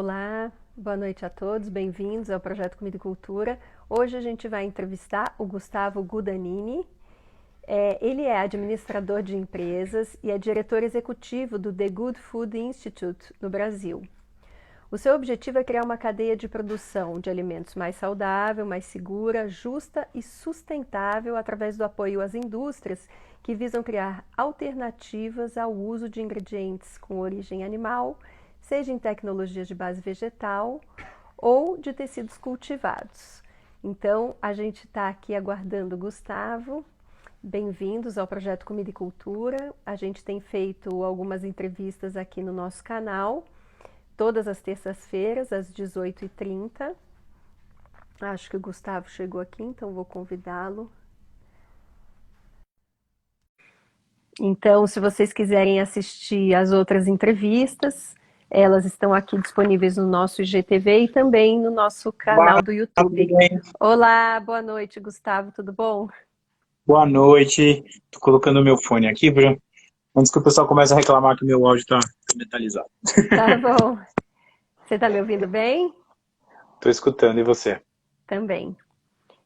Olá, boa noite a todos, bem-vindos ao Projeto Comida e Cultura. Hoje a gente vai entrevistar o Gustavo Gudagnini. Ele é administrador de empresas e é diretor executivo do The Good Food Institute no Brasil. O seu objetivo é criar uma cadeia de produção de alimentos mais saudável, mais segura, justa e sustentável através do apoio às indústrias que visam criar alternativas ao uso de ingredientes com origem animal, seja em tecnologias de base vegetal ou de tecidos cultivados. Então, a gente está aqui aguardando o Gustavo. Bem-vindos ao Projeto Comida e Cultura. A gente tem feito algumas entrevistas aqui no nosso canal, todas as terças-feiras, às 18h30. Acho que o Gustavo chegou aqui, então vou convidá-lo. Então, se vocês quiserem assistir as outras entrevistas, elas estão aqui disponíveis no nosso IGTV e também no nosso canal do YouTube. Olá, boa noite, Gustavo, tudo bom? Boa noite. Tô colocando o meu fone aqui, antes que o pessoal comece a reclamar que o meu áudio tá metalizado. Tá bom. Você tá me ouvindo bem? Tô escutando, e você? Também.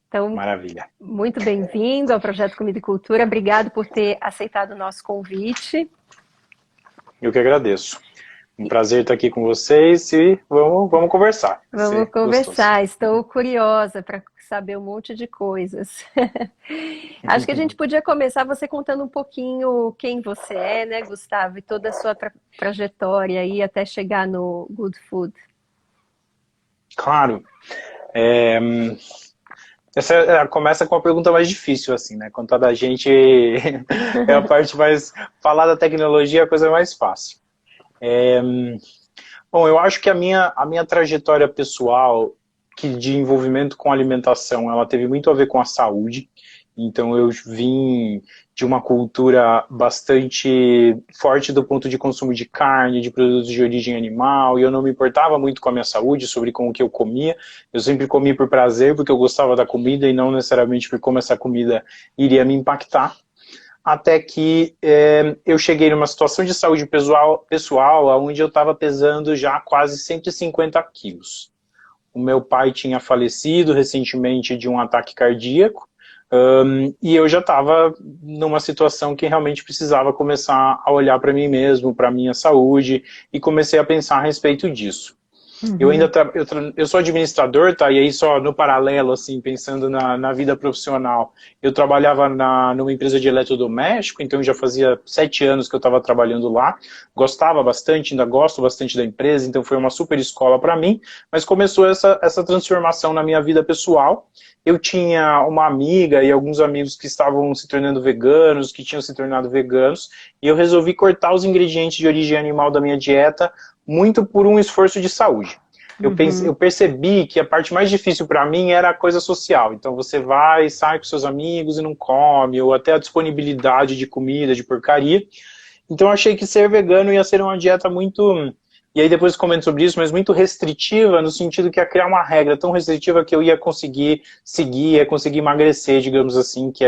Então, Maravilha. muito bem-vindo ao Projeto Comida e Cultura. Obrigado por ter aceitado o nosso convite. Eu que agradeço. Um prazer estar aqui com vocês e vamos conversar. Vamos conversar. Estou curiosa para saber um monte de coisas. Acho que a gente podia começar você contando um pouquinho quem você é, né, Gustavo, e toda a sua trajetória aí até chegar no Good Food. Claro. Essa começa com a pergunta mais difícil, assim, né? Contar da gente é a parte mais... Falar da tecnologia é a coisa mais fácil. Bom, eu acho que a minha trajetória pessoal de envolvimento com alimentação, ela teve muito a ver com a saúde. Então eu vim de uma cultura bastante forte do ponto de consumo de carne, de produtos de origem animal, e eu não me importava muito com a minha saúde, sobre com o que eu comia. Eu sempre comi por prazer, porque eu gostava da comida e não necessariamente por como essa comida iria me impactar. Até que eu cheguei numa situação de saúde pessoal onde eu estava pesando já quase 150 quilos. O meu pai tinha falecido recentemente de um ataque cardíaco, e eu já estava numa situação que realmente precisava começar a olhar para mim mesmo, para a minha saúde, e comecei a pensar a respeito disso. Eu ainda eu sou administrador, tá? E aí só no paralelo, assim, pensando na vida profissional, eu trabalhava numa empresa de eletrodoméstico, então já fazia 7 anos que eu estava trabalhando lá, gostava bastante, ainda gosto bastante da empresa, então foi uma super escola para mim, mas começou essa transformação na minha vida pessoal. Eu tinha uma amiga e alguns amigos que estavam se tornando veganos, que tinham se tornado veganos, e eu resolvi cortar os ingredientes de origem animal da minha dieta, muito por um esforço de saúde. Eu percebi que a parte mais difícil para mim era a coisa social. Então você vai, sai com seus amigos e não come, ou até a disponibilidade de comida, de porcaria. Então eu achei que ser vegano ia ser uma dieta muito... E aí depois comento sobre isso, mas muito restritiva, no sentido que ia criar uma regra tão restritiva que eu ia conseguir seguir, ia conseguir emagrecer, digamos assim, que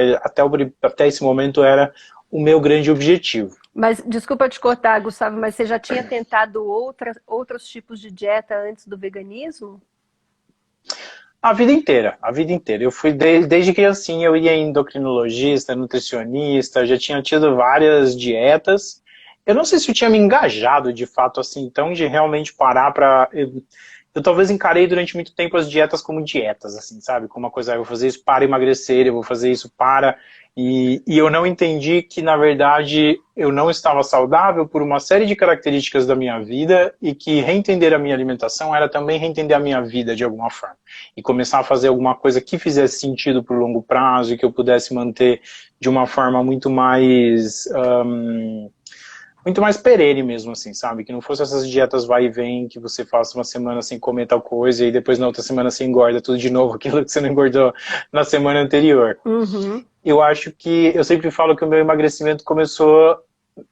até esse momento era o meu grande objetivo. Mas, desculpa te cortar, Gustavo, mas você já tinha tentado outros tipos de dieta antes do veganismo? A vida inteira, a vida inteira. Eu fui desde criancinha, eu ia em endocrinologista, nutricionista, já tinha tido várias dietas. Eu não sei se eu tinha me engajado de fato assim, então de realmente parar para... Eu talvez encarei durante muito tempo as dietas como dietas, assim, sabe? Como uma coisa, eu vou fazer isso para emagrecer, eu vou fazer isso para... E eu não entendi que, na verdade, eu não estava saudável por uma série de características da minha vida e que reentender a minha alimentação era também reentender a minha vida de alguma forma. E começar a fazer alguma coisa que fizesse sentido por longo prazo e que eu pudesse manter de uma forma muito mais perene mesmo, assim, sabe? Que não fosse essas dietas vai e vem, que você faça uma semana sem comer tal coisa e depois na outra semana você engorda tudo de novo, aquilo que você não engordou na semana anterior. Eu acho que, eu sempre falo que o meu emagrecimento começou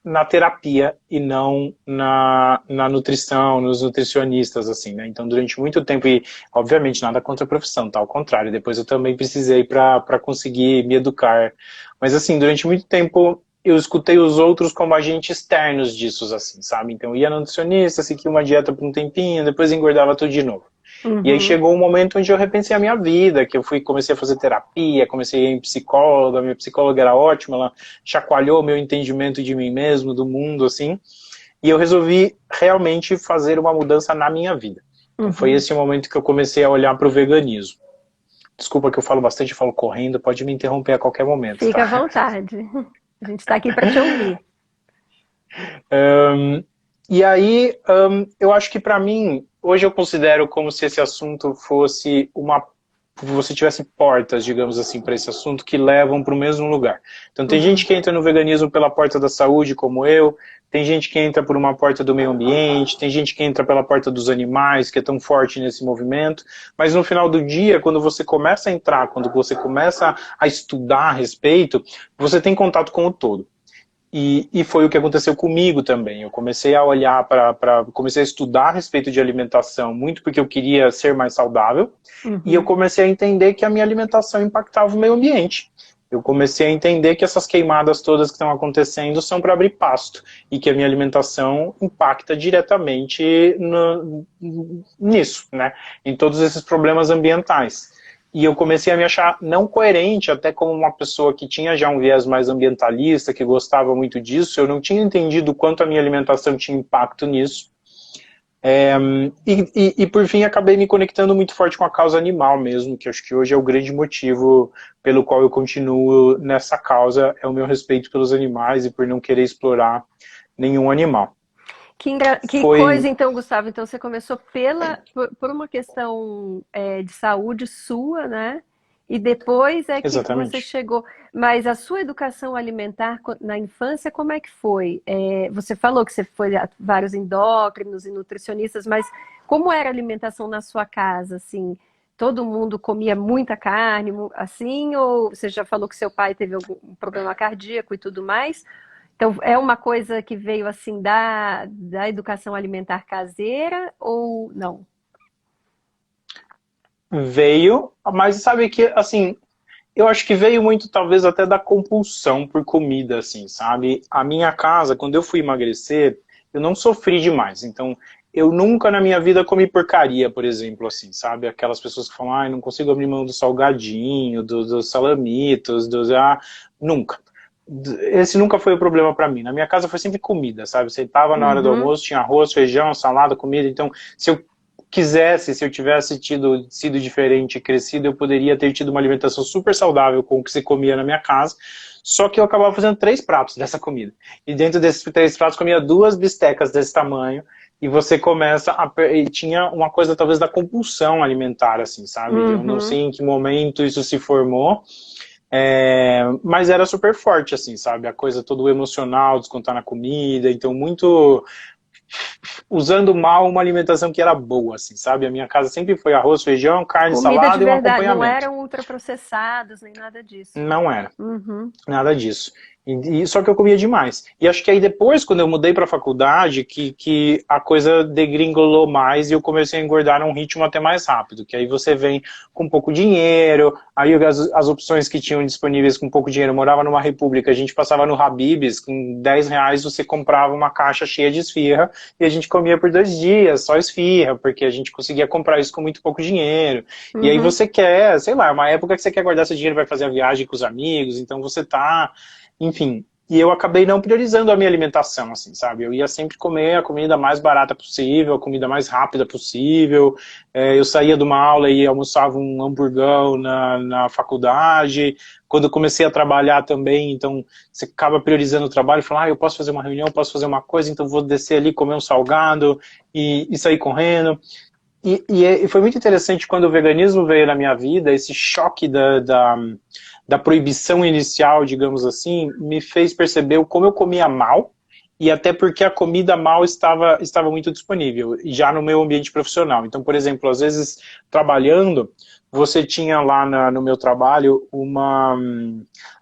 na terapia e não na nutrição, nos nutricionistas, assim, né? Então, durante muito tempo, e obviamente nada contra a profissão, tá? Ao contrário, depois eu também precisei para conseguir me educar. Mas, assim, durante muito tempo eu escutei os outros como agentes externos disso, assim, sabe? Então eu ia no nutricionista, seguia uma dieta por um tempinho, depois engordava tudo de novo. E aí Uhum. chegou um momento onde eu repensei a minha vida, que eu comecei a fazer terapia, comecei a ir em psicóloga, minha psicóloga era ótima, ela chacoalhou o meu entendimento de mim mesmo, do mundo, assim, e eu resolvi realmente fazer uma mudança na minha vida. Então foi Uhum. esse o momento que eu comecei a olhar para o veganismo. Desculpa que eu falo bastante, eu falo correndo, pode me interromper a qualquer momento, Fica à tá? vontade. A gente está aqui para te ouvir. E aí, eu acho que para mim, hoje eu considero como se esse assunto fosse você tivesse portas, digamos assim, para esse assunto que levam para o mesmo lugar. Então tem gente Uhum. que entra no veganismo pela porta da saúde, como eu, tem gente que entra por uma porta do meio ambiente, tem gente que entra pela porta dos animais, que é tão forte nesse movimento, mas no final do dia, quando você começa a entrar, quando você começa a estudar a respeito, você tem contato com o todo. E foi o que aconteceu comigo também. Eu comecei a olhar comecei a estudar a respeito de alimentação, muito porque eu queria ser mais saudável, e eu Uhum. comecei a entender que a minha alimentação impactava o meio ambiente. Eu comecei a entender que essas queimadas todas que estão acontecendo são para abrir pasto, e que a minha alimentação impacta diretamente nisso, né? Em todos esses problemas ambientais. E eu comecei a me achar não coerente, até como uma pessoa que tinha já um viés mais ambientalista, que gostava muito disso, eu não tinha entendido o quanto a minha alimentação tinha impacto nisso. E por fim acabei me conectando muito forte com a causa animal mesmo, que acho que hoje é o grande motivo pelo qual eu continuo nessa causa, é o meu respeito pelos animais e por não querer explorar nenhum animal. Que Foi coisa, então, Gustavo. Então, você começou por uma questão de saúde sua, né? E depois é que você exatamente. chegou. Mas a sua educação alimentar na infância, como é que foi? Você falou que você foi a vários endócrinos e nutricionistas, mas como era a alimentação na sua casa? Assim, todo mundo comia muita carne, assim? Ou você já falou que seu pai teve algum problema cardíaco e tudo mais? Então, é uma coisa que veio assim da educação alimentar caseira ou não? Veio, mas sabe que, assim, eu acho que veio muito, talvez, até da compulsão por comida, assim, sabe? A minha casa, quando eu fui emagrecer, eu não sofri demais. Então, eu nunca na minha vida comi porcaria, por exemplo, assim, sabe? Aquelas pessoas que falam, ah, não consigo abrir mão do salgadinho, dos salamitos, nunca. Esse nunca foi o problema pra mim. Na minha casa foi sempre comida, sabe? Você tava na hora do Uhum, almoço, tinha arroz, feijão, salada, comida. Então, se eu quisesse, se eu tivesse sido diferente e crescido, eu poderia ter tido uma alimentação super saudável com o que se comia na minha casa, só que eu acabava fazendo 3 pratos dessa comida. E dentro desses 3 pratos comia 2 bistecas desse tamanho, e você e tinha uma coisa talvez da compulsão alimentar, assim, sabe? Eu não sei uhum. em que momento isso se formou, mas era super forte, assim, sabe? A coisa todo emocional, descontar na comida, então muito usando mal uma alimentação que era boa, assim, sabe? A minha casa sempre foi arroz, feijão, carne, Comida de salada e um verdade, não acompanhamento. eram ultraprocessados nem nada disso. Não era. Uhum. Nada disso. Só que eu comia demais. E acho que aí depois, quando eu mudei para a faculdade, que a coisa degringolou mais e eu comecei a engordar num ritmo até mais rápido. Que aí você vem com pouco dinheiro, aí as opções que tinham disponíveis com pouco dinheiro. Eu morava numa república, a gente passava no Habib's, com R$ 10 você comprava uma caixa cheia de esfirra e a gente comia por 2 dias, só esfirra, porque a gente conseguia comprar isso com muito pouco dinheiro. E aí Uhum. você quer, sei lá, uma época que você quer guardar seu dinheiro, vai fazer a viagem com os amigos, então você tá, enfim. E eu acabei não priorizando a minha alimentação, assim, sabe? Eu ia sempre comer a comida mais barata possível, a comida mais rápida possível. Eu saía de uma aula e almoçava um hamburgão na faculdade. Quando eu comecei a trabalhar também, então você acaba priorizando o trabalho e fala, ah, eu posso fazer uma reunião, eu posso fazer uma coisa, então vou descer ali, comer um salgado e sair correndo. E foi muito interessante quando o veganismo veio na minha vida, esse choque da proibição inicial, digamos assim, me fez perceber o como eu comia mal, e até porque a comida mal estava muito disponível, já no meu ambiente profissional. Então, por exemplo, às vezes, trabalhando, você tinha lá no meu trabalho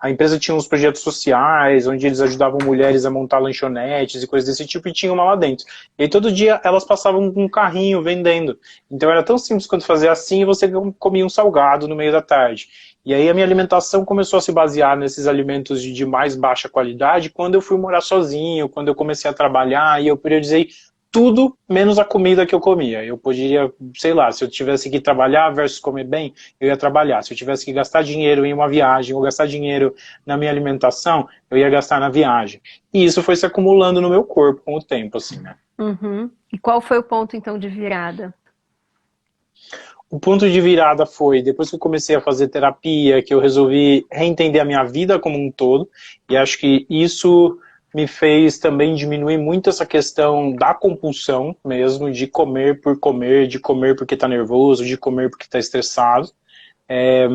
a empresa tinha uns projetos sociais, onde eles ajudavam mulheres a montar lanchonetes e coisas desse tipo, e tinha uma lá dentro. E aí, todo dia elas passavam com um carrinho vendendo. Então era tão simples quanto fazer assim e você comia um salgado no meio da tarde. E aí a minha alimentação começou a se basear nesses alimentos de mais baixa qualidade quando eu fui morar sozinho, quando eu comecei a trabalhar, e eu priorizei tudo menos a comida que eu comia. Eu poderia, sei lá, se eu tivesse que trabalhar versus comer bem, eu ia trabalhar. Se eu tivesse que gastar dinheiro em uma viagem ou gastar dinheiro na minha alimentação, eu ia gastar na viagem. E isso foi se acumulando no meu corpo com o tempo, assim, né? Uhum. E qual foi o ponto, então, de virada? O ponto de virada foi, depois que eu comecei a fazer terapia, que eu resolvi reentender a minha vida como um todo, e acho que isso me fez também diminuir muito essa questão da compulsão mesmo, de comer, de comer porque está nervoso, de comer porque está estressado. É,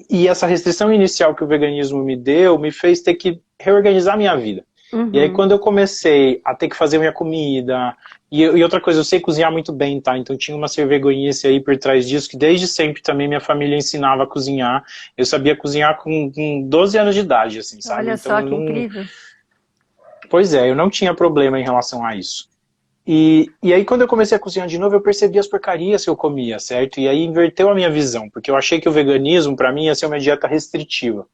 e essa restrição inicial que o veganismo me deu me fez ter que reorganizar minha vida. E aí Uhum. quando eu comecei a ter que fazer minha comida, e outra coisa, eu sei cozinhar muito bem, tá? Então tinha uma cervegonhice aí por trás disso, que desde sempre também minha família ensinava a cozinhar. Eu sabia cozinhar com 12 anos de idade, assim, sabe? Olha Então só eu que não... incrível. Pois é, eu não tinha problema em relação a isso. E aí quando eu comecei a cozinhar de novo, eu percebi as porcarias que eu comia, certo? E aí inverteu a minha visão, porque eu achei que o veganismo, para mim, ia ser uma dieta restritiva.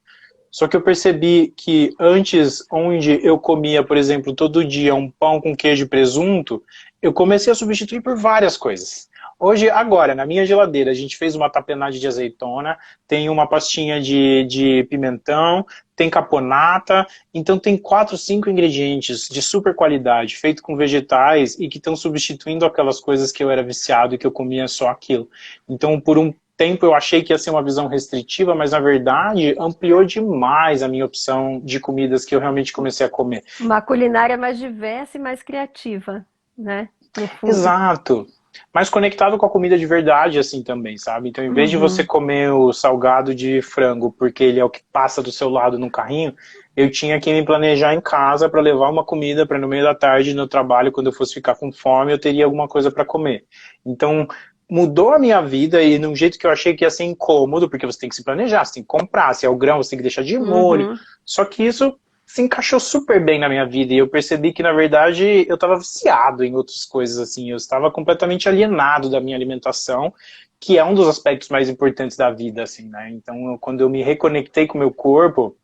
Só que eu percebi que antes, onde eu comia, por exemplo, todo dia um pão com queijo e presunto, eu comecei a substituir por várias coisas. Hoje, agora, na minha geladeira, a gente fez uma tapenade de azeitona, tem uma pastinha de pimentão, tem caponata, então tem 4, 5 ingredientes de super qualidade, feito com vegetais e que estão substituindo aquelas coisas que eu era viciado e que eu comia só aquilo. Então, por um tempo eu achei que ia ser uma visão restritiva, mas na verdade ampliou demais a minha opção de comidas que eu realmente comecei a comer. Uma culinária mais diversa e mais criativa, né? No fundo. Exato. Mais conectado com a comida de verdade, assim, também, sabe? Então, em vez de você Uhum. comer o salgado de frango, porque ele é o que passa do seu lado no carrinho, eu tinha que me planejar em casa para levar uma comida para no meio da tarde no trabalho, quando eu fosse ficar com fome, eu teria alguma coisa para comer. Então, mudou a minha vida e num jeito que eu achei que ia ser incômodo, porque você tem que se planejar, você tem que comprar, se é o grão, você tem que deixar de molho. Uhum. Só que isso se encaixou super bem na minha vida e eu percebi que, na verdade, eu estava viciado em outras coisas, assim, eu estava completamente alienado da minha alimentação, que é um dos aspectos mais importantes da vida, assim, né? Então, quando eu me reconectei com o meu corpo,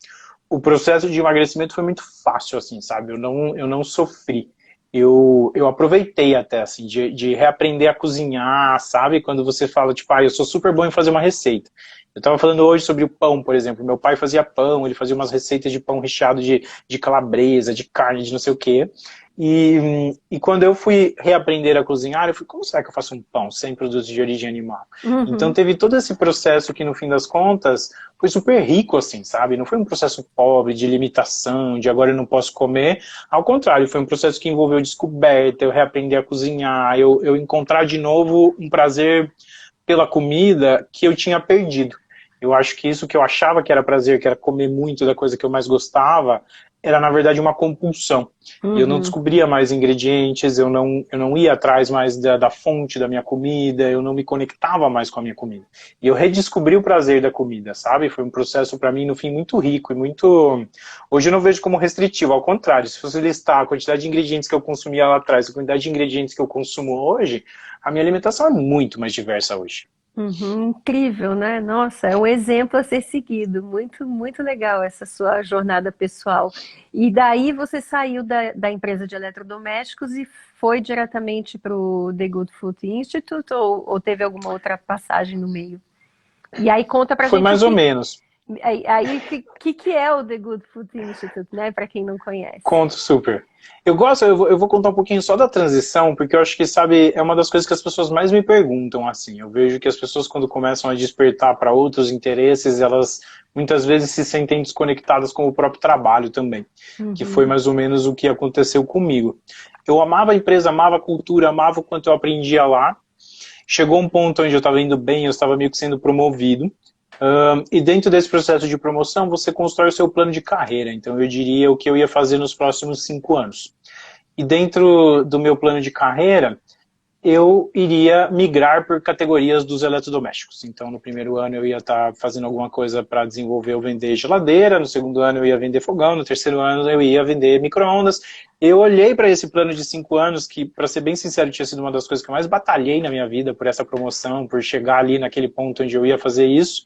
o processo de emagrecimento foi muito fácil, assim, sabe? Eu não sofri. Eu aproveitei até, assim, de reaprender a cozinhar, sabe? Quando você fala, tipo, eu sou super bom em fazer uma receita. Eu estava falando hoje sobre o pão, por exemplo. Meu pai fazia pão, ele fazia umas receitas de pão recheado de calabresa, de carne, de não sei o quê. E quando eu fui reaprender a cozinhar, eu falei, como será que eu faço um pão sem produtos de origem animal? Então Uhum. teve todo esse processo que, no fim das contas, foi super rico, assim, sabe? Não foi um processo pobre, de limitação, de agora eu não posso comer. Ao contrário, foi um processo que envolveu descoberta, eu reaprender a cozinhar, eu encontrar de novo um prazer pela comida que eu tinha perdido. Eu acho que isso que eu achava que era prazer, que era comer muito da coisa que eu mais gostava, era na verdade uma compulsão. Eu não Uhum. descobria mais ingredientes, eu não ia atrás mais da fonte da minha comida, eu não me conectava mais com a minha comida. E eu redescobri o prazer da comida, sabe? Foi um processo para mim, no fim, muito rico e muito... Hoje eu não vejo como restritivo, ao contrário, se você listar a quantidade de ingredientes que eu consumia lá atrás, a quantidade de ingredientes que eu consumo hoje, a minha alimentação é muito mais diversa hoje. Uhum. Incrível, né? Nossa, é um exemplo a ser seguido. Muito, muito legal essa sua jornada pessoal. E daí você saiu da empresa de eletrodomésticos e foi diretamente para o The Good Food Institute ou teve alguma outra passagem no meio? E aí conta pra Foi gente o mais ou que, menos. que é o The Good Food Institute, né? Para quem não conhece. Conto super. Eu vou contar um pouquinho só da transição, porque eu acho que, sabe, é uma das coisas que as pessoas mais me perguntam, assim. Eu vejo que as pessoas, quando começam a despertar para outros interesses, elas muitas vezes se sentem desconectadas com o próprio trabalho também, que foi Uhum. mais ou menos o que aconteceu comigo. Eu amava a empresa, amava a cultura, amava o quanto eu aprendia lá. Chegou um ponto onde eu estava indo bem, eu estava meio que sendo promovido. E dentro desse processo de promoção, você constrói o seu plano de carreira. Então, eu diria o que eu ia fazer nos próximos 5 anos. E dentro do meu plano de carreira, eu iria migrar por categorias dos eletrodomésticos. Então, no primeiro ano eu ia estar fazendo alguma coisa para desenvolver ou vender geladeira, no segundo ano eu ia vender fogão, no terceiro ano eu ia vender micro-ondas. Eu olhei para esse plano de 5 anos, que, para ser bem sincero, tinha sido uma das coisas que eu mais batalhei na minha vida, por essa promoção, por chegar ali naquele ponto onde eu ia fazer isso.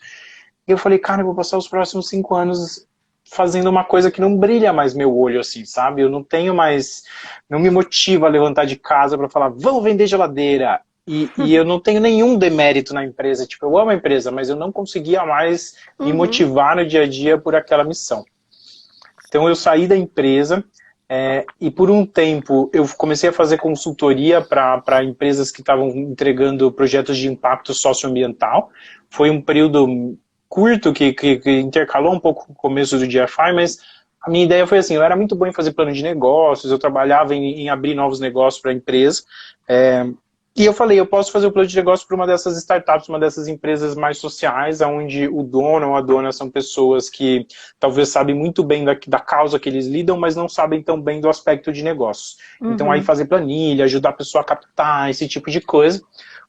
E eu falei, cara, eu vou passar os próximos 5 anos fazendo uma coisa que não brilha mais meu olho, assim, sabe? Eu não tenho mais, não me motiva a levantar de casa para falar, vamos vender geladeira. E eu não tenho nenhum demérito na empresa, tipo, eu amo a empresa, mas eu não conseguia mais me Uhum. motivar no dia a dia por aquela missão. Então eu saí da empresa e por um tempo eu comecei a fazer consultoria para empresas que estavam entregando projetos de impacto socioambiental. Foi um período curto que intercalou um pouco com o começo do GFI, mas a minha ideia foi assim, eu era muito bom em fazer plano de negócios, eu trabalhava em abrir novos negócios para a empresa, e eu falei, eu posso fazer o plano de negócio para uma dessas startups, uma dessas empresas mais sociais, onde o dono ou a dona são pessoas que talvez sabem muito bem da causa que eles lidam, mas não sabem tão bem do aspecto de negócios. Então aí Uhum. fazer planilha, ajudar a pessoa a captar, esse tipo de coisa.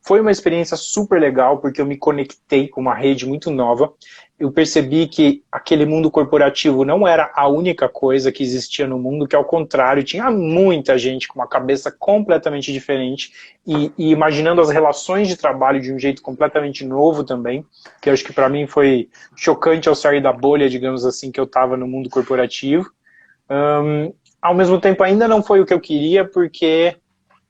Foi uma experiência super legal, porque eu me conectei com uma rede muito nova. Eu percebi que aquele mundo corporativo não era a única coisa que existia no mundo, que ao contrário, tinha muita gente com uma cabeça completamente diferente e imaginando as relações de trabalho de um jeito completamente novo também, que eu acho que para mim foi chocante ao sair da bolha, digamos assim, que eu estava no mundo corporativo. Ao mesmo tempo, ainda não foi o que eu queria, porque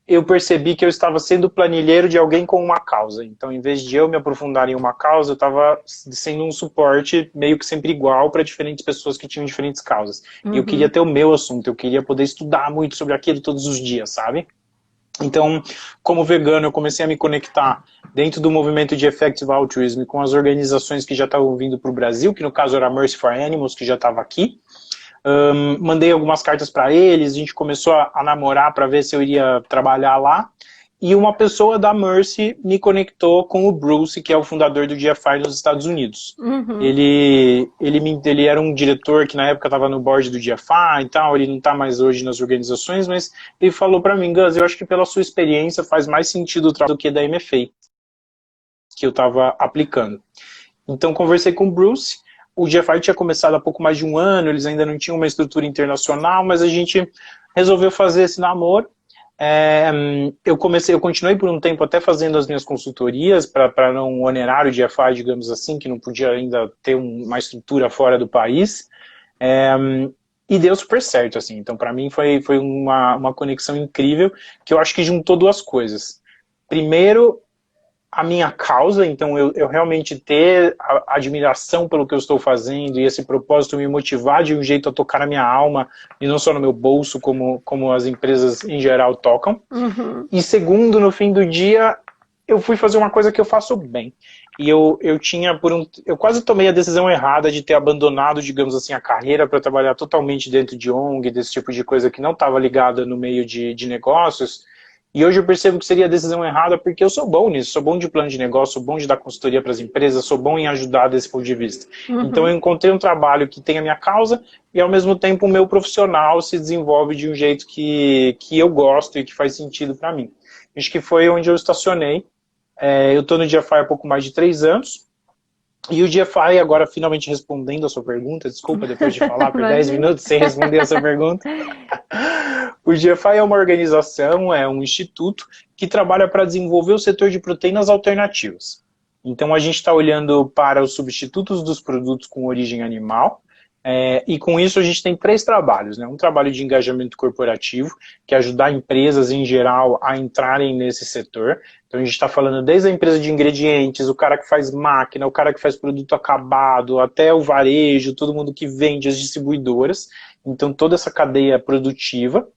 eu percebi que eu estava sendo planilheiro de alguém com uma causa. Então, em vez de eu me aprofundar em uma causa, eu estava sendo um suporte meio que sempre igual para diferentes pessoas que tinham diferentes causas. E eu queria Uhum. ter o meu assunto, eu queria poder estudar muito sobre aquilo todos os dias, sabe? Então, como vegano, eu comecei a me conectar dentro do movimento de Effective Altruism com as organizações que já estavam vindo para o Brasil, que no caso era a Mercy for Animals, que já estava aqui. Mandei algumas cartas para eles, a gente começou a namorar para ver se eu iria trabalhar lá. E uma pessoa da Mercy me conectou com o Bruce, que é o fundador do GFI nos Estados Unidos. Uhum. Ele era um diretor que na época estava no board do GFI e tal, ele não está mais hoje nas organizações, mas ele falou para mim, Gus, eu acho que pela sua experiência faz mais sentido o trabalho do que da MFA, que eu estava aplicando. Então conversei com o Bruce, o GFI tinha começado há pouco mais de um ano, eles ainda não tinham uma estrutura internacional, mas a gente resolveu fazer esse namoro. Eu continuei por um tempo até fazendo as minhas consultorias para não onerar o GFI, digamos assim, que não podia ainda ter uma estrutura fora do país. É, e deu super certo, assim. Então, para mim, foi uma conexão incrível, que eu acho que juntou duas coisas. Primeiro, a minha causa, então eu realmente ter a admiração pelo que eu estou fazendo e esse propósito me motivar de um jeito a tocar na minha alma e não só no meu bolso, como as empresas em geral tocam. Uhum. E segundo, no fim do dia, eu fui fazer uma coisa que eu faço bem. E eu quase tomei a decisão errada de ter abandonado, digamos assim, a carreira para trabalhar totalmente dentro de ONG, desse tipo de coisa que não estava ligada no meio de negócios. E hoje eu percebo que seria a decisão errada porque eu sou bom nisso, sou bom de plano de negócio, sou bom de dar consultoria para as empresas, sou bom em ajudar desse ponto de vista. Então Uhum. eu encontrei um trabalho que tem a minha causa e ao mesmo tempo o meu profissional se desenvolve de um jeito que eu gosto e que faz sentido para mim. Acho que foi onde eu estacionei. Eu estou no GFI há pouco mais de 3 anos. E o GFI, agora finalmente respondendo a sua pergunta, desculpa depois de falar por 10 Imagina. minutos sem responder a sua pergunta. O GFI é uma organização, é um instituto que trabalha para desenvolver o setor de proteínas alternativas. Então a gente está olhando para os substitutos dos produtos com origem animal, e com isso a gente tem 3 trabalhos, né? Um trabalho de engajamento corporativo, que é ajudar empresas em geral a entrarem nesse setor. Então a gente está falando desde a empresa de ingredientes, o cara que faz máquina, o cara que faz produto acabado, até o varejo, todo mundo que vende, as distribuidoras. Então toda essa cadeia produtiva.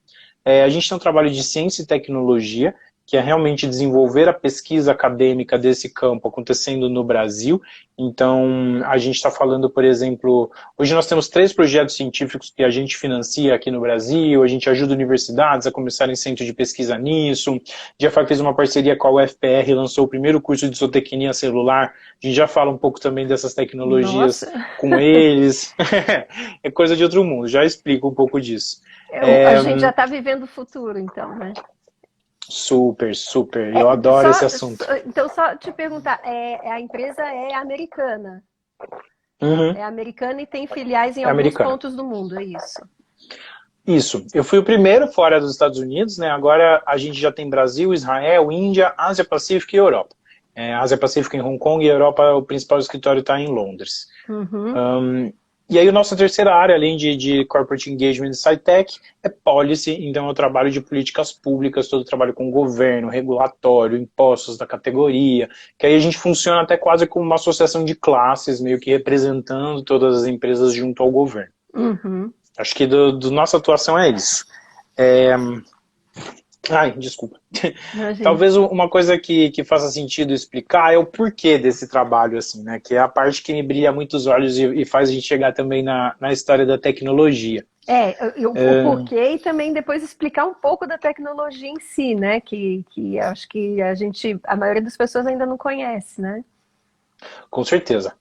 A gente tem um trabalho de ciência e tecnologia, que é realmente desenvolver a pesquisa acadêmica desse campo acontecendo no Brasil. Então, a gente está falando, por exemplo, hoje nós temos 3 projetos científicos que a gente financia aqui no Brasil, a gente ajuda universidades a começarem centro de pesquisa nisso, já fez uma parceria com a UFPR, lançou o primeiro curso de zootecnia celular, a gente já fala um pouco também dessas tecnologias Nossa, com eles, é coisa de outro mundo, já explico um pouco disso. a gente já está vivendo o futuro, então, né? Super, super. Eu adoro esse assunto. Então, só te perguntar, a empresa é americana? Uhum, É americana e tem filiais em é alguns americana. pontos do mundo, é isso? Isso. Eu fui o primeiro fora dos Estados Unidos, né? Agora a gente já tem Brasil, Israel, Índia, Ásia Pacífico e Europa. Ásia Pacífica em Hong Kong e a Europa, o principal escritório está em Londres. Uhum. E aí a nossa terceira área, além de Corporate Engagement e SciTech, é Policy, então é o trabalho de políticas públicas, todo o trabalho com governo, regulatório, impostos da categoria, que aí a gente funciona até quase como uma associação de classes, meio que representando todas as empresas junto ao governo. Uhum. Acho que do nossa atuação é isso. Ai, desculpa. Imagina. Talvez uma coisa que faça sentido explicar é o porquê desse trabalho, assim, né? Que é a parte que me brilha muito os olhos e faz a gente chegar também na história da tecnologia. O porquê e também depois explicar um pouco da tecnologia em si, né? Que acho que a maioria das pessoas ainda não conhece, né? Com certeza.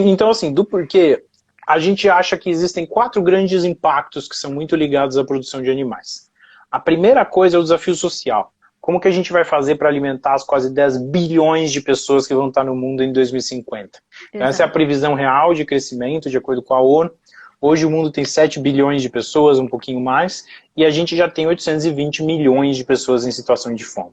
Então, assim, do porquê, a gente acha que existem 4 grandes impactos que são muito ligados à produção de animais. A primeira coisa é o desafio social. Como que a gente vai fazer para alimentar as quase 10 bilhões de pessoas que vão estar no mundo em 2050? Então, essa é a previsão real de crescimento, de acordo com a ONU. Hoje o mundo tem 7 bilhões de pessoas, um pouquinho mais, e a gente já tem 820 milhões de pessoas em situação de fome.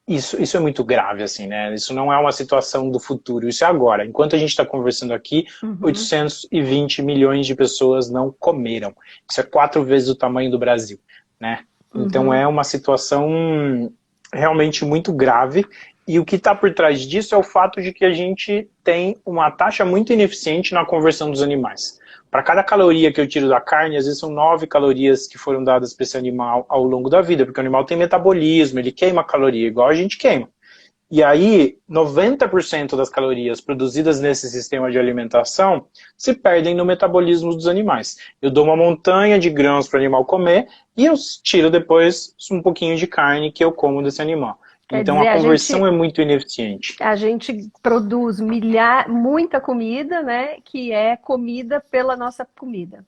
Isso é muito grave, assim, né? Isso não é uma situação do futuro, isso é agora. Enquanto a gente está conversando aqui, 820 milhões de pessoas não comeram. Isso é 4 vezes o tamanho do Brasil, né? Então é uma situação realmente muito grave. E o que está por trás disso é o fato de que a gente tem uma taxa muito ineficiente na conversão dos animais. Para cada caloria que eu tiro da carne, às vezes são 9 calorias que foram dadas para esse animal ao longo da vida, porque o animal tem metabolismo, ele queima caloria, igual a gente queima. E aí, 90% das calorias produzidas nesse sistema de alimentação se perdem no metabolismo dos animais. Eu dou uma montanha de grãos para o animal comer e eu tiro depois um pouquinho de carne que eu como desse animal. Então a conversão é muito ineficiente. A gente produz muita comida, né? Que é comida pela nossa comida.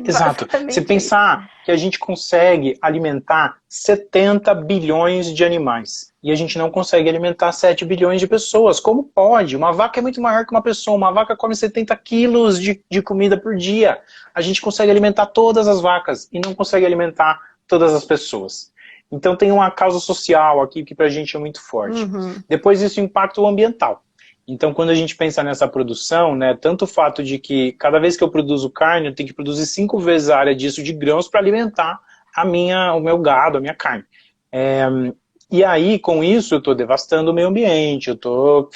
Exato. Se pensar que a gente consegue alimentar 70 bilhões de animais e a gente não consegue alimentar 7 bilhões de pessoas, como pode? Uma vaca é muito maior que uma pessoa, uma vaca come 70 quilos de comida por dia. A gente consegue alimentar todas as vacas e não consegue alimentar todas as pessoas. Então tem uma causa social aqui que pra gente é muito forte. Depois isso impacta o ambiental. Então quando a gente pensa nessa produção, né, tanto o fato de que cada vez que eu produzo carne, eu tenho que produzir 5 vezes a área disso de grãos para alimentar o meu gado, a minha carne. E aí, com isso, eu estou devastando o meio ambiente, eu estou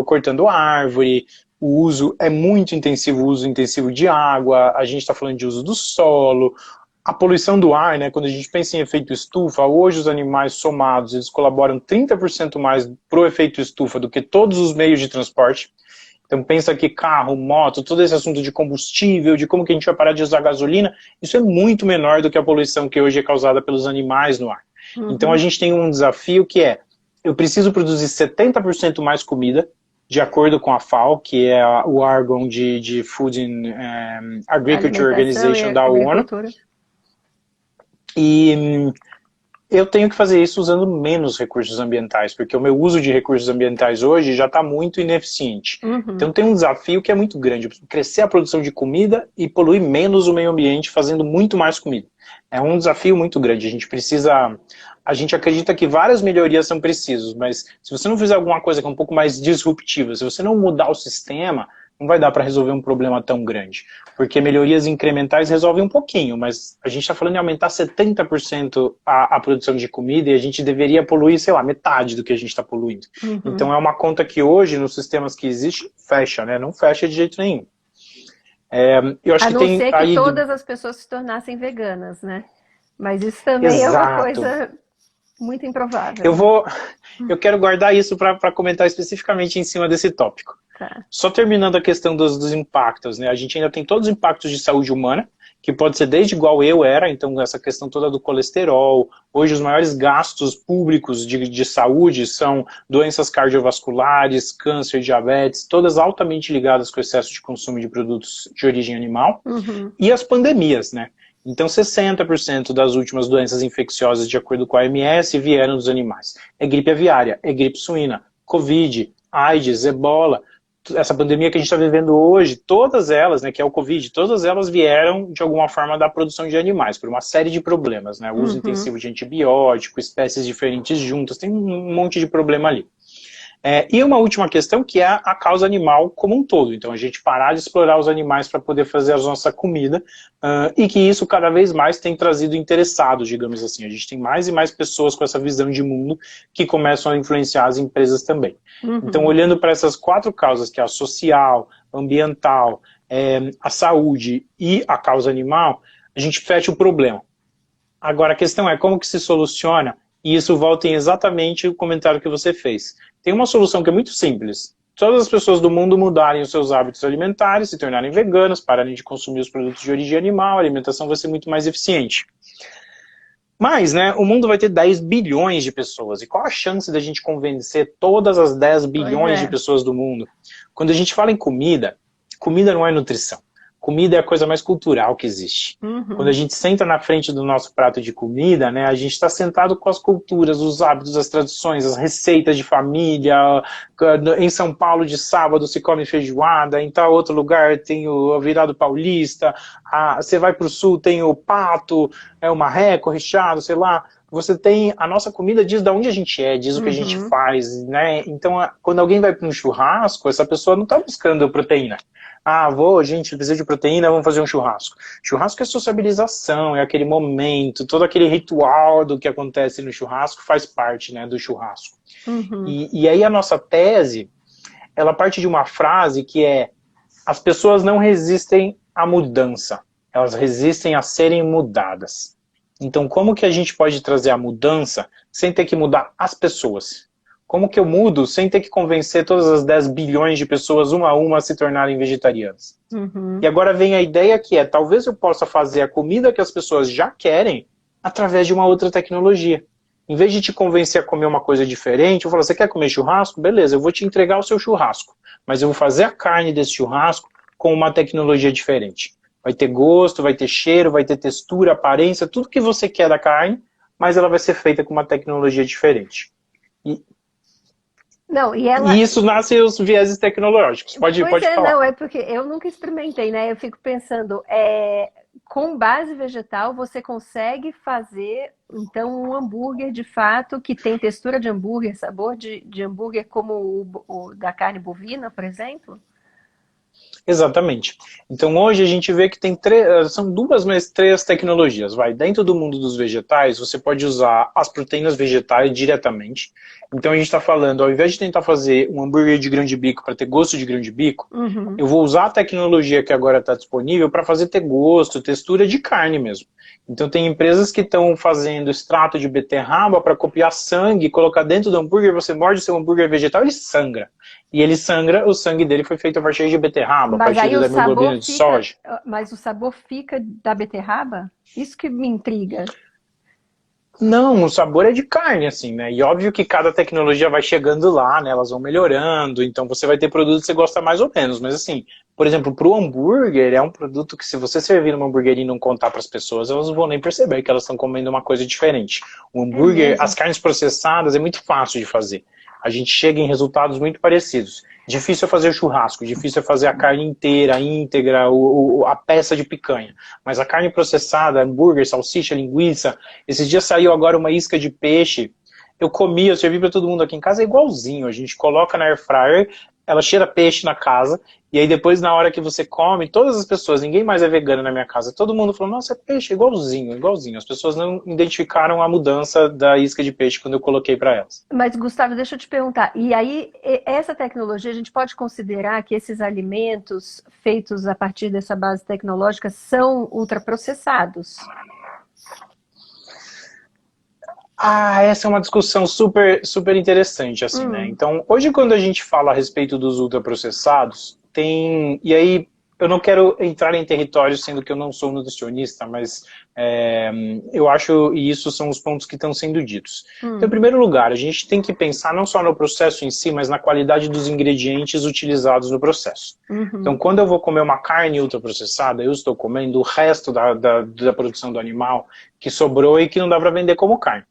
cortando árvore, o uso é muito intensivo, o uso intensivo de água, a gente está falando de uso do solo, a poluição do ar, né, quando a gente pensa em efeito estufa, hoje os animais somados, eles colaboram 30% mais para o efeito estufa do que todos os meios de transporte. Então pensa que carro, moto, todo esse assunto de combustível, de como que a gente vai parar de usar gasolina, isso é muito menor do que a poluição que hoje é causada pelos animais no ar. Então a gente tem um desafio que é, eu preciso produzir 70% mais comida, de acordo com a FAO, que é o órgão de Food and Agriculture Organization da ONU. E eu tenho que fazer isso usando menos recursos ambientais, porque o meu uso de recursos ambientais hoje já está muito ineficiente. Então tem um desafio que é muito grande, crescer a produção de comida e poluir menos o meio ambiente fazendo muito mais comida. É um desafio muito grande, a gente acredita que várias melhorias são precisas, mas se você não fizer alguma coisa que é um pouco mais disruptiva, se você não mudar o sistema, não vai dar para resolver um problema tão grande. Porque melhorias incrementais resolvem um pouquinho, mas a gente está falando em aumentar 70% a produção de comida e a gente deveria poluir, sei lá, metade do que a gente está poluindo. Então é uma conta que hoje, nos sistemas que existem, fecha, né? Não fecha de jeito nenhum. Eu acho a não ser que todas as pessoas se tornassem veganas, né? Mas isso também é uma coisa muito improvável. Eu quero guardar isso para comentar especificamente em cima desse tópico. Tá. Só terminando a questão dos impactos, né? A gente ainda tem todos os impactos de saúde humana, que pode ser desde igual eu era, então essa questão toda do colesterol. Hoje os maiores gastos públicos de saúde são doenças cardiovasculares, câncer, diabetes, todas altamente ligadas com o excesso de consumo de produtos de origem animal. E as pandemias, né? Então 60% das últimas doenças infecciosas, de acordo com a OMS, vieram dos animais. É gripe aviária, é gripe suína, Covid, AIDS, Ebola. essa pandemia que a gente está vivendo hoje, todas elas, né, que é o Covid, todas elas vieram, de alguma forma, da produção de animais, por uma série de problemas, né? O uso intensivo de antibiótico, espécies diferentes juntas, tem um monte de problema ali. E uma última questão, que é a causa animal como um todo. Então, a gente parar de explorar os animais para poder fazer a nossa comida, e que isso cada vez mais tem trazido interessados, digamos assim. A gente tem mais e mais pessoas com essa visão de mundo que começam a influenciar as empresas também. Então, olhando para essas 4 causas, que é a social, ambiental, a saúde e a causa animal, a gente fecha o problema. Agora, a questão é como que se soluciona, e isso volta em exatamente o comentário que você fez. Tem uma solução que é muito simples. Todas as pessoas do mundo mudarem os seus hábitos alimentares, se tornarem veganas, pararem de consumir os produtos de origem animal, a alimentação vai ser muito mais eficiente. Mas, né, o mundo vai ter 10 bilhões de pessoas. E qual a chance da gente convencer todas as 10 bilhões de pessoas do mundo? Quando a gente fala em comida, comida não é nutrição. Comida é a coisa mais cultural que existe. Quando a gente senta na frente do nosso prato de comida, né, a gente está sentado com as culturas, os hábitos, as tradições, as receitas de família. Em São Paulo, de sábado, se come feijoada. Em tal outro lugar tem o virado paulista. Você vai para o sul, tem o pato, o marreco, recheado, sei lá. Você tem... A nossa comida diz de onde a gente é, diz o que a gente faz, né? Então, quando alguém vai para um churrasco, essa pessoa não está buscando proteína. Gente, precisa de proteína, vamos fazer um churrasco. Churrasco é sociabilização, é aquele momento, todo aquele ritual do que acontece no churrasco faz parte, né, do churrasco. E aí a nossa tese, ela parte de uma frase que é: as pessoas não resistem à mudança, elas resistem a serem mudadas. Então, como que a gente pode trazer a mudança sem ter que mudar as pessoas? Como que eu mudo sem ter que convencer todas as 10 bilhões de pessoas, uma a uma, a se tornarem vegetarianas? E agora vem a ideia que talvez eu possa fazer a comida que as pessoas já querem através de uma outra tecnologia. Em vez de te convencer a comer uma coisa diferente, eu falo: você quer comer churrasco? Beleza, eu vou te entregar o seu churrasco. Mas eu vou fazer a carne desse churrasco com uma tecnologia diferente. Vai ter gosto, vai ter cheiro, vai ter textura, aparência, tudo que você quer da carne, mas ela vai ser feita com uma tecnologia diferente. E isso nasce os vieses tecnológicos. Pode falar. Não, é porque eu nunca experimentei, né? Eu fico pensando, com base vegetal você consegue fazer, então, um hambúrguer de fato que tem textura de hambúrguer, sabor de hambúrguer como o da carne bovina, por exemplo? Exatamente. Então hoje a gente vê que tem são 2, mas 3 tecnologias. Dentro do mundo dos vegetais, você pode usar as proteínas vegetais diretamente. Então a gente está falando, ao invés de tentar fazer um hambúrguer de grão de bico para ter gosto de grão de bico, eu vou usar a tecnologia que agora está disponível para fazer ter gosto, textura de carne mesmo. Então tem empresas que estão fazendo extrato de beterraba para copiar sangue, colocar dentro do hambúrguer, você morde o seu hambúrguer vegetal, ele sangra. E ele sangra, o sangue dele foi feito a partir de beterraba, a partir da hemoglobina de soja. Mas o sabor fica da beterraba? Isso que me intriga. Não, o sabor é de carne, assim, né? E óbvio que cada tecnologia vai chegando lá, né? Elas vão melhorando, então você vai ter produtos que você gosta mais ou menos. Mas assim, por exemplo, pro hambúrguer, é um produto que se você servir numa hamburgueria e não contar para as pessoas, elas não vão nem perceber que elas estão comendo uma coisa diferente. O hambúrguer, as carnes processadas, é muito fácil de fazer. A gente chega em resultados muito parecidos. Difícil é fazer churrasco, difícil é fazer a carne inteira, íntegra, a peça de picanha. Mas a carne processada, hambúrguer, salsicha, linguiça. Esses dias saiu agora uma isca de peixe. Eu comi, eu servi para todo mundo aqui em casa, é igualzinho. A gente coloca na air fryer, ela cheira peixe na casa, e aí depois na hora que você come, todas as pessoas, ninguém mais é vegano na minha casa, todo mundo falou: nossa, é peixe, igualzinho, igualzinho. As pessoas não identificaram a mudança da isca de peixe quando eu coloquei para elas. Mas, Gustavo, deixa eu te perguntar, e aí essa tecnologia, a gente pode considerar que esses alimentos feitos a partir dessa base tecnológica são ultraprocessados? Essa é uma discussão super, super interessante, assim, né? Então, hoje quando a gente fala a respeito dos ultraprocessados, e aí eu não quero entrar em território, sendo que eu não sou nutricionista, mas eu acho, e isso são os pontos que estão sendo ditos. Então, em primeiro lugar, a gente tem que pensar não só no processo em si, mas na qualidade dos ingredientes utilizados no processo. Então, quando eu vou comer uma carne ultraprocessada, eu estou comendo o resto da produção do animal que sobrou e que não dá para vender como carne.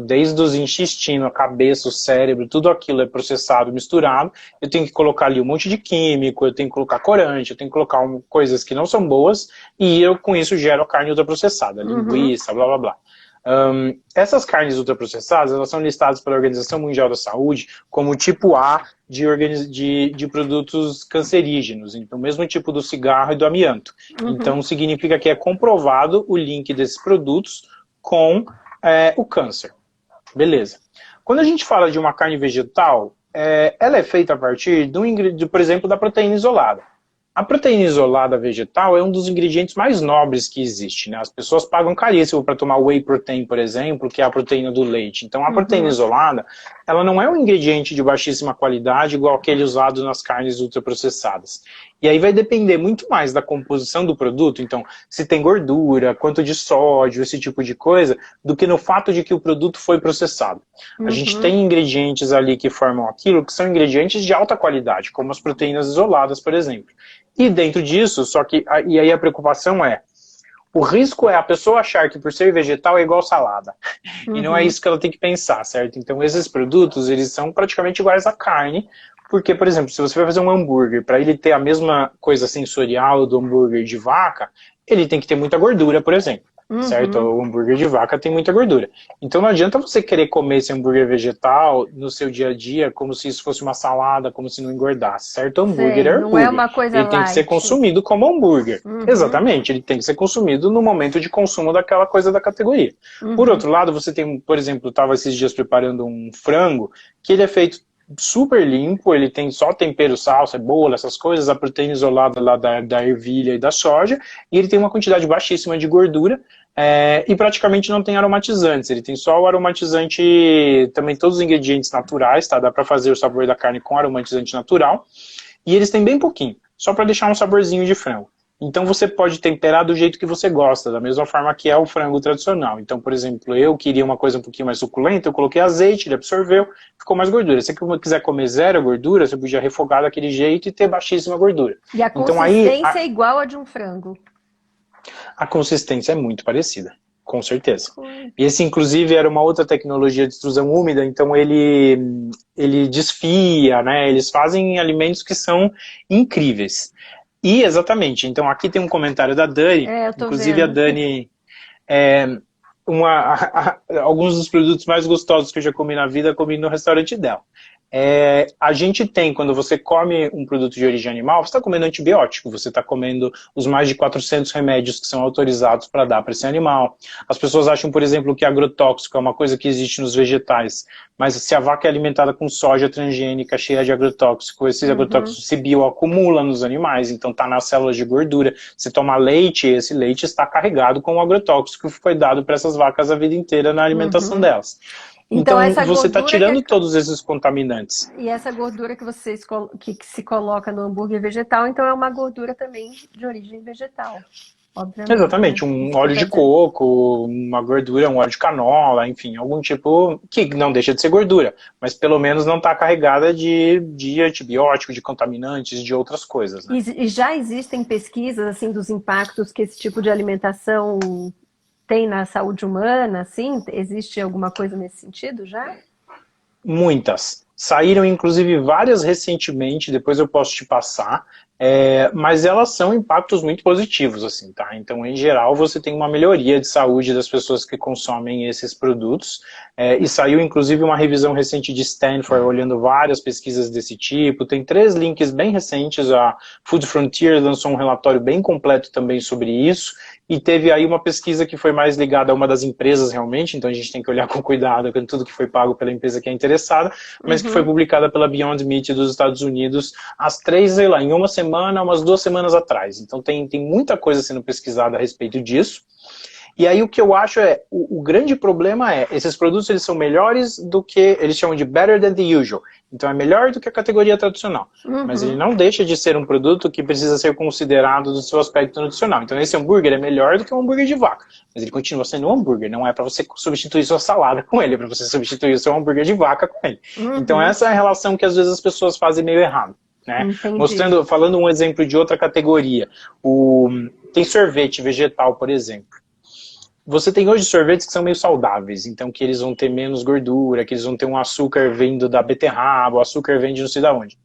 Desde os intestinos, a cabeça, o cérebro, tudo aquilo é processado, misturado. Eu tenho que colocar ali um monte de químico, eu tenho que colocar corante, eu tenho que colocar coisas que não são boas, e eu com isso gero a carne ultraprocessada, linguiça, blá blá blá. Essas carnes ultraprocessadas, elas são listadas pela Organização Mundial da Saúde como tipo A de produtos cancerígenos, então o mesmo tipo do cigarro e do amianto. Então significa que é comprovado o link desses produtos com o câncer. Beleza. Quando a gente fala de uma carne vegetal, ela é feita a partir, por exemplo, da proteína isolada. A proteína isolada vegetal é um dos ingredientes mais nobres que existe, né? As pessoas pagam caríssimo para tomar whey protein, por exemplo, que é a proteína do leite. Então, a proteína isolada, ela não é um ingrediente de baixíssima qualidade, igual aquele usado nas carnes ultraprocessadas. E aí vai depender muito mais da composição do produto, então, se tem gordura, quanto de sódio, esse tipo de coisa, do que no fato de que o produto foi processado. A gente tem ingredientes ali que formam aquilo, que são ingredientes de alta qualidade, como as proteínas isoladas, por exemplo. E dentro disso, e aí a preocupação o risco é a pessoa achar que por ser vegetal é igual salada. E não é isso que ela tem que pensar, certo? Então esses produtos, eles são praticamente iguais à carne, porque, por exemplo, se você vai fazer um hambúrguer, para ele ter a mesma coisa sensorial do hambúrguer de vaca, ele tem que ter muita gordura, por exemplo. Certo? O hambúrguer de vaca tem muita gordura. Então não adianta você querer comer esse hambúrguer vegetal no seu dia a dia como se isso fosse uma salada, como se não engordasse, certo? O hambúrguer é hambúrguer. Não é uma coisa ele tem que ser consumido como hambúrguer. Exatamente, ele tem que ser consumido no momento de consumo daquela coisa da categoria. Por outro lado, você tem, por exemplo, eu estava esses dias preparando um frango, que ele é feito super limpo, ele tem só tempero, sal, cebola, essas coisas, a proteína isolada lá da ervilha e da soja, e ele tem uma quantidade baixíssima de gordura, e praticamente não tem aromatizantes, ele tem só o aromatizante, também todos os ingredientes naturais, tá? Dá pra fazer o sabor da carne com aromatizante natural, e eles têm bem pouquinho, só pra deixar um saborzinho de frango. Então você pode temperar do jeito que você gosta, da mesma forma que é o frango tradicional. Então, por exemplo, eu queria uma coisa um pouquinho mais suculenta, eu coloquei azeite, ele absorveu, ficou mais gordura. Se você quiser comer zero gordura, você podia refogar daquele jeito e ter baixíssima gordura. E a consistência é igual a de um frango? A consistência é muito parecida, com certeza. E esse, inclusive, era uma outra tecnologia de extrusão úmida, então ele desfia, né? Eles fazem alimentos que são incríveis. E, exatamente, então aqui tem um comentário da Dani, inclusive vendo. A Dani, alguns dos produtos mais gostosos que eu já comi na vida, comi no restaurante dela. A gente tem, quando você come um produto de origem animal, você está comendo antibiótico, você está comendo os mais de 400 remédios que são autorizados para dar para esse animal. As pessoas acham, por exemplo, que agrotóxico é uma coisa que existe nos vegetais, mas se a vaca é alimentada com soja transgênica cheia de agrotóxico, esse agrotóxico se bioacumula nos animais, então está nas células de gordura. Você toma leite, esse leite está carregado com o agrotóxico que foi dado para essas vacas a vida inteira na alimentação delas. Então você está tirando todos esses contaminantes. E essa gordura que se coloca no hambúrguer vegetal, então é uma gordura também de origem vegetal. Obviamente. Exatamente, um óleo de coco, uma gordura, um óleo de canola, enfim, algum tipo que não deixa de ser gordura, mas pelo menos não está carregada de antibiótico, de contaminantes, de outras coisas. Né? E já existem pesquisas assim dos impactos que esse tipo de alimentação tem na saúde humana, assim? Existe alguma coisa nesse sentido já? Muitas. Saíram, inclusive, várias recentemente, depois eu posso te passar, mas elas são impactos muito positivos, assim, tá? Então, em geral, você tem uma melhoria de saúde das pessoas que consomem esses produtos, e saiu, inclusive, uma revisão recente de Stanford, olhando várias pesquisas desse tipo, tem 3 links bem recentes, a Food Frontier lançou um relatório bem completo também sobre isso, e teve aí uma pesquisa que foi mais ligada a uma das empresas realmente, então a gente tem que olhar com cuidado com tudo que foi pago pela empresa que é interessada, mas que foi publicada pela Beyond Meat dos Estados Unidos às 3, sei lá, em uma semana, umas 2 semanas atrás. Então tem muita coisa sendo pesquisada a respeito disso. E aí o que eu acho o grande problema esses produtos eles são melhores do que, eles chamam de better than the usual. Então é melhor do que a categoria tradicional. Mas ele não deixa de ser um produto que precisa ser considerado do seu aspecto nutricional. Então esse hambúrguer é melhor do que um hambúrguer de vaca. Mas ele continua sendo um hambúrguer. Não é para você substituir sua salada com ele, é para você substituir o seu hambúrguer de vaca com ele. Então essa é a relação que às vezes as pessoas fazem meio errado. Né? Falando um exemplo de outra categoria. Tem sorvete vegetal, por exemplo. você tem hoje sorvetes que são meio saudáveis, então que eles vão ter menos gordura, que eles vão ter um açúcar vindo da beterraba, o açúcar vem de não sei de onde.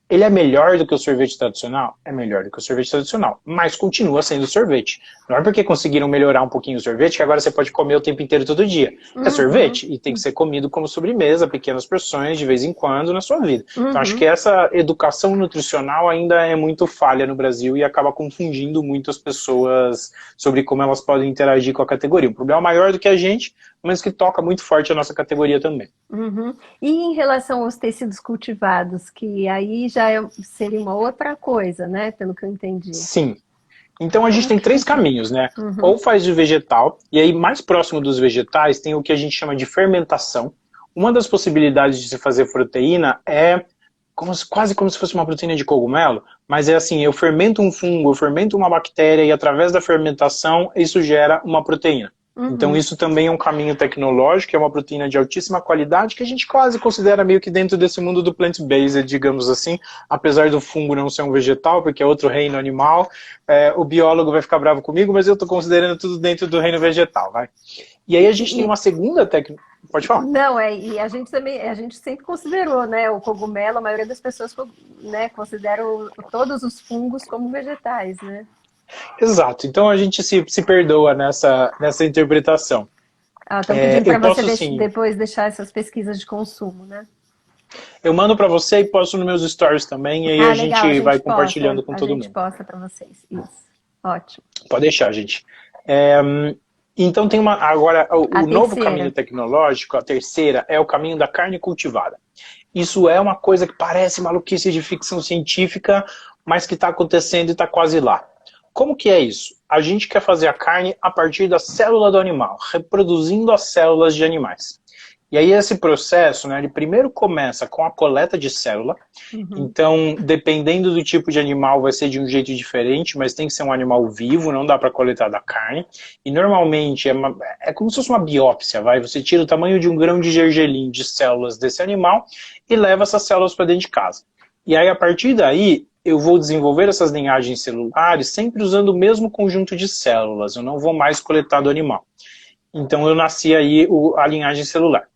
Ele é melhor do que o sorvete tradicional? É melhor do que o sorvete tradicional, mas continua sendo sorvete. Não é porque conseguiram melhorar um pouquinho o sorvete que agora você pode comer o tempo inteiro todo dia. É sorvete e tem que ser comido como sobremesa, pequenas porções, de vez em quando na sua vida. Então acho que essa educação nutricional ainda é muito falha no Brasil e acaba confundindo muito as pessoas sobre como elas podem interagir com a categoria. Um problema maior do que a gente, mas que toca muito forte a nossa categoria também. E em relação aos tecidos cultivados, que aí já seria uma outra coisa, né? Pelo que eu entendi. Sim. Então a gente tem três caminhos, né? Ou faz de vegetal, e aí mais próximo dos vegetais tem o que a gente chama de fermentação. Uma das possibilidades de se fazer proteína é quase como se fosse uma proteína de cogumelo, mas é assim, eu fermento um fungo, eu fermento uma bactéria e através da fermentação isso gera uma proteína. Então isso também é um caminho tecnológico, é uma proteína de altíssima qualidade que a gente quase considera meio que dentro desse mundo do plant-based, digamos assim, apesar do fungo não ser um vegetal, porque é outro reino animal, o biólogo vai ficar bravo comigo, mas eu estou considerando tudo dentro do reino vegetal, vai. E aí a gente tem uma segunda técnica, pode falar. Não, e a gente também, a gente sempre considerou, né, o cogumelo, a maioria das pessoas, né, consideram todos os fungos como vegetais, né? Exato, então a gente se perdoa nessa interpretação. Estão pedindo para você assim, depois deixar essas pesquisas de consumo, né? Eu mando para você e posto nos meus stories também, e aí a gente vai compartilhando com todo mundo. A gente posta para vocês, isso. Ótimo. Pode deixar, gente. Então tem agora o novo caminho tecnológico, a terceira, é o caminho da carne cultivada. Isso é uma coisa que parece maluquice de ficção científica, mas que está acontecendo e está quase lá. Como que é isso? A gente quer fazer a carne a partir da célula do animal, reproduzindo as células de animais. E aí esse processo, né, ele primeiro começa com a coleta de célula. Então, dependendo do tipo de animal, vai ser de um jeito diferente, mas tem que ser um animal vivo, não dá para coletar da carne. E normalmente é como se fosse uma biópsia, vai? Você tira o tamanho de um grão de gergelim de células desse animal e leva essas células para dentro de casa. E aí, a partir daí, eu vou desenvolver essas linhagens celulares sempre usando o mesmo conjunto de células. Eu não vou mais coletar do animal. Então, eu nasci aí a linhagem celular.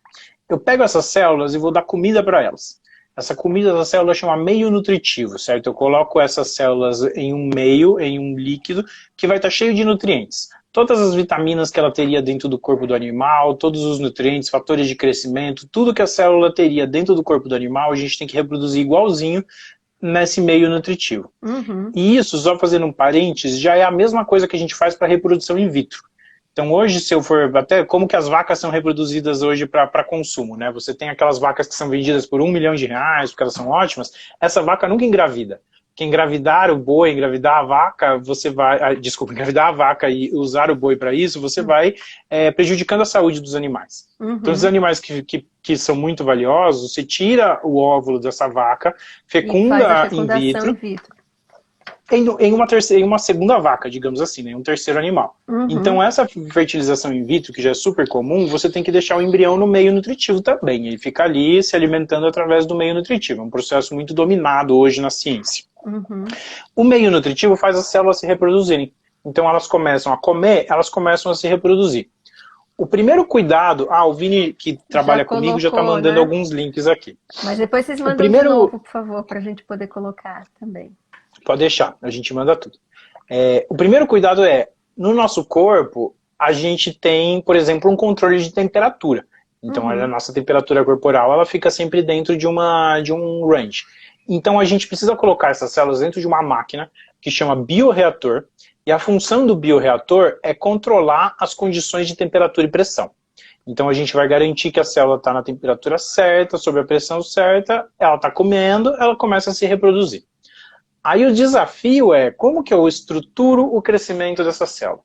Eu pego essas células e vou dar comida para elas. Essa comida da célula chama meio nutritivo, certo? Eu coloco essas células em um meio, em um líquido, que vai estar cheio de nutrientes. Todas as vitaminas que ela teria dentro do corpo do animal, todos os nutrientes, fatores de crescimento, tudo que a célula teria dentro do corpo do animal, a gente tem que reproduzir igualzinho nesse meio nutritivo. E isso, só fazendo um parênteses, já é a mesma coisa que a gente faz para reprodução in vitro. Então hoje, se eu for até como que as vacas são reproduzidas hoje para consumo, né? Você tem aquelas vacas que são vendidas por R$1 milhão, porque elas são ótimas, essa vaca nunca engravida. Que engravidar o boi, engravidar a vaca, você vai... Desculpa, engravidar a vaca e usar o boi para isso, você vai prejudicando a saúde dos animais. Então os animais que são muito valiosos, você tira o óvulo dessa vaca, fecunda in vitro. Em uma segunda vaca, digamos assim, né? Um terceiro animal. Então essa fertilização in vitro, que já é super comum, você tem que deixar o embrião no meio nutritivo também. Ele fica ali se alimentando através do meio nutritivo. É um processo muito dominado hoje na ciência. O meio nutritivo faz as células se reproduzirem. Então elas começam a comer, elas começam a se reproduzir. O primeiro cuidado... o Vini, que trabalha comigo, já está mandando alguns links aqui. Mas depois vocês mandam de novo, por favor, para a gente poder colocar também. Pode deixar, a gente manda tudo. O primeiro cuidado no nosso corpo, a gente tem, por exemplo, um controle de temperatura. Então, a nossa temperatura corporal, ela fica sempre dentro de um range. Então, a gente precisa colocar essas células dentro de uma máquina que chama bioreator. E a função do bioreator é controlar as condições de temperatura e pressão. Então, a gente vai garantir que a célula está na temperatura certa, sob a pressão certa, ela está comendo, ela começa a se reproduzir. Aí o desafio é como que eu estruturo o crescimento dessa célula.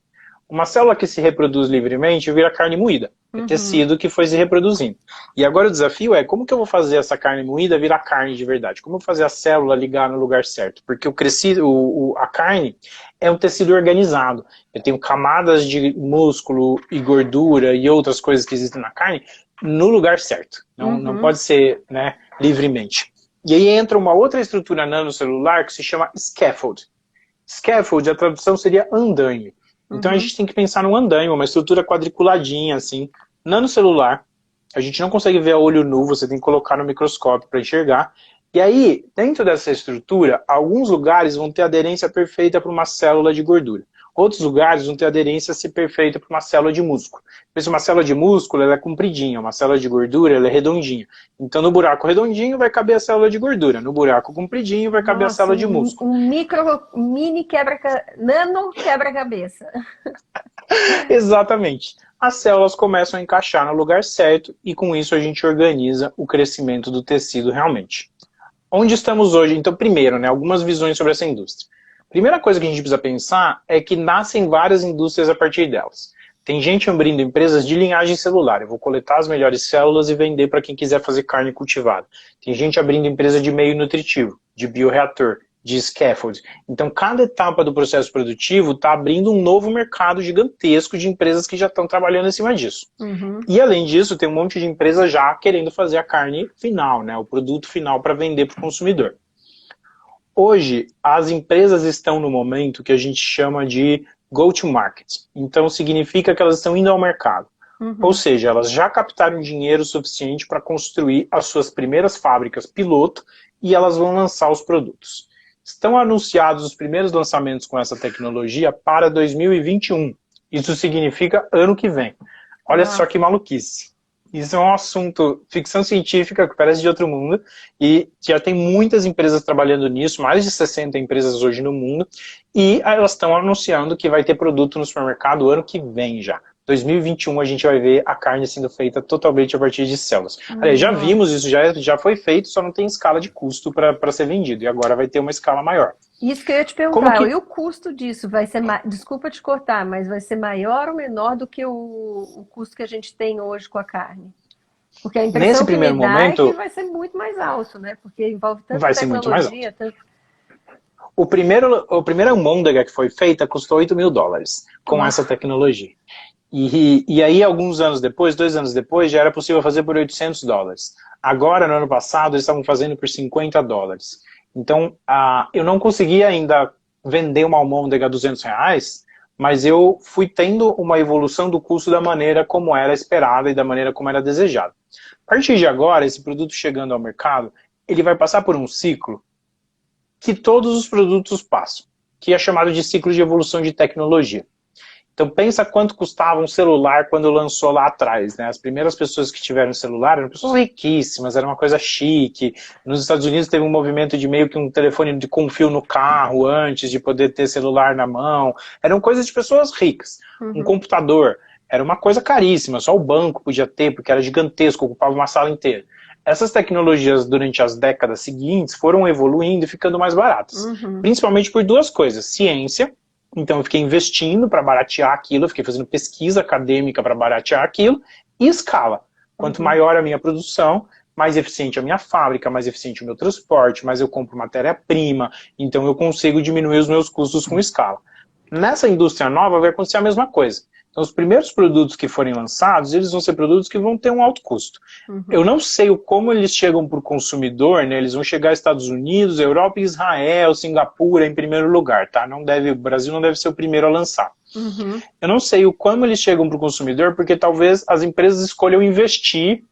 Uma célula que se reproduz livremente vira carne moída. É tecido que foi se reproduzindo. E agora o desafio é como que eu vou fazer essa carne moída virar carne de verdade? Como eu vou fazer a célula ligar no lugar certo? Porque a carne é um tecido organizado. Eu tenho camadas de músculo e gordura e outras coisas que existem na carne no lugar certo. Não pode ser, né, livremente. E aí entra uma outra estrutura nanocelular que se chama scaffold. Scaffold, a tradução seria andaime. Então a Uhum. gente tem que pensar num andaime, uma estrutura quadriculadinha, assim, nanocelular. A gente não consegue ver a olho nu, você tem que colocar no microscópio para enxergar. E aí, dentro dessa estrutura, alguns lugares vão ter aderência perfeita para uma célula de gordura. Outros lugares vão ter aderência perfeita para uma célula de músculo. Mas uma célula de músculo ela é compridinha, uma célula de gordura ela é redondinha. Então no buraco redondinho vai caber a célula de gordura, no buraco compridinho vai caber a Nossa, célula de músculo. um mini nano quebra-cabeça. Exatamente. As células começam a encaixar no lugar certo e com isso a gente organiza o crescimento do tecido realmente. Onde estamos hoje? Então, primeiro, né, algumas visões sobre essa indústria. Primeira coisa que a gente precisa pensar é que nascem várias indústrias a partir delas. Tem gente abrindo empresas de linhagem celular. Eu vou coletar as melhores células e vender para quem quiser fazer carne cultivada. Tem gente abrindo empresa de meio nutritivo, de bioreator, de scaffold. Então, cada etapa do processo produtivo está abrindo um novo mercado gigantesco de empresas que já estão trabalhando em cima disso. Uhum. E, além disso, tem um monte de empresa já querendo fazer a carne final, né, o produto final para vender para o consumidor. Hoje, as empresas estão no momento que a gente chama de go-to-market. Então, significa que elas estão indo ao mercado. Ou Uhum. seja, elas já captaram dinheiro suficiente para construir as suas primeiras fábricas piloto e elas vão lançar os produtos. Estão anunciados os primeiros lançamentos com essa tecnologia para 2021. Isso significa ano que vem. Olha só Nossa. que maluquice. Isso é um assunto, ficção científica que parece de outro mundo, e já tem muitas empresas trabalhando nisso, mais de 60 empresas hoje no mundo, e elas estão anunciando que vai ter produto no supermercado ano que vem já. 2021 a gente vai ver a carne sendo feita totalmente a partir de células. Aliás, já Nossa. vimos isso, já foi feito, só não tem escala de custo para ser vendido, e agora vai ter uma escala maior. Isso que eu ia te Como perguntar, e que, o custo disso vai ser, desculpa te cortar, mas vai ser maior ou menor do que o custo que a gente tem hoje com a carne? Porque a nesse impressão que me primeiro dá é que momento, vai ser muito mais alto, né? Porque envolve tanta vai ser muito mais alto. tecnologia, tanto... O primeiro almôndega que foi feita custou US$ 8.000 com essa Uau. tecnologia. E aí, alguns anos depois, 2 anos depois, já era possível fazer por US$ 800. Agora, no ano passado, eles estavam fazendo por US$ 50. Então, eu não consegui ainda vender uma almôndega a R$ 200, mas eu fui tendo uma evolução do custo da maneira como era esperada e da maneira como era desejada. A partir de agora, esse produto chegando ao mercado, ele vai passar por um ciclo que todos os produtos passam, que é chamado de ciclo de evolução de tecnologia. Então pensa quanto custava um celular quando lançou lá atrás, né? As primeiras pessoas que tiveram celular eram pessoas riquíssimas, era uma coisa chique. Nos Estados Unidos teve um movimento de meio que um telefone com fio no carro antes de poder ter celular na mão. Eram coisas de pessoas ricas. Um Uhum. computador era uma coisa caríssima, só o banco podia ter, porque era gigantesco, ocupava uma sala inteira. Essas tecnologias, durante as décadas seguintes, foram evoluindo e ficando mais baratas. Uhum. Principalmente por duas coisas: ciência. Então eu fiquei investindo para baratear aquilo, eu fiquei fazendo pesquisa acadêmica para baratear aquilo, e escala. Quanto Uhum. maior a minha produção, mais eficiente a minha fábrica, mais eficiente o meu transporte, mais eu compro matéria-prima, então eu consigo diminuir os meus custos com escala. Nessa indústria nova vai acontecer a mesma coisa. Então os primeiros produtos que forem lançados, eles vão ser produtos que vão ter um alto custo. Eu Uhum. não sei como eles chegam para o consumidor, né? Eles vão chegar aos Estados Unidos, Europa e Israel, Singapura em primeiro lugar, tá? O Brasil não deve ser o primeiro a lançar. Uhum. Eu não sei como eles chegam para o consumidor, porque talvez as empresas escolham investir,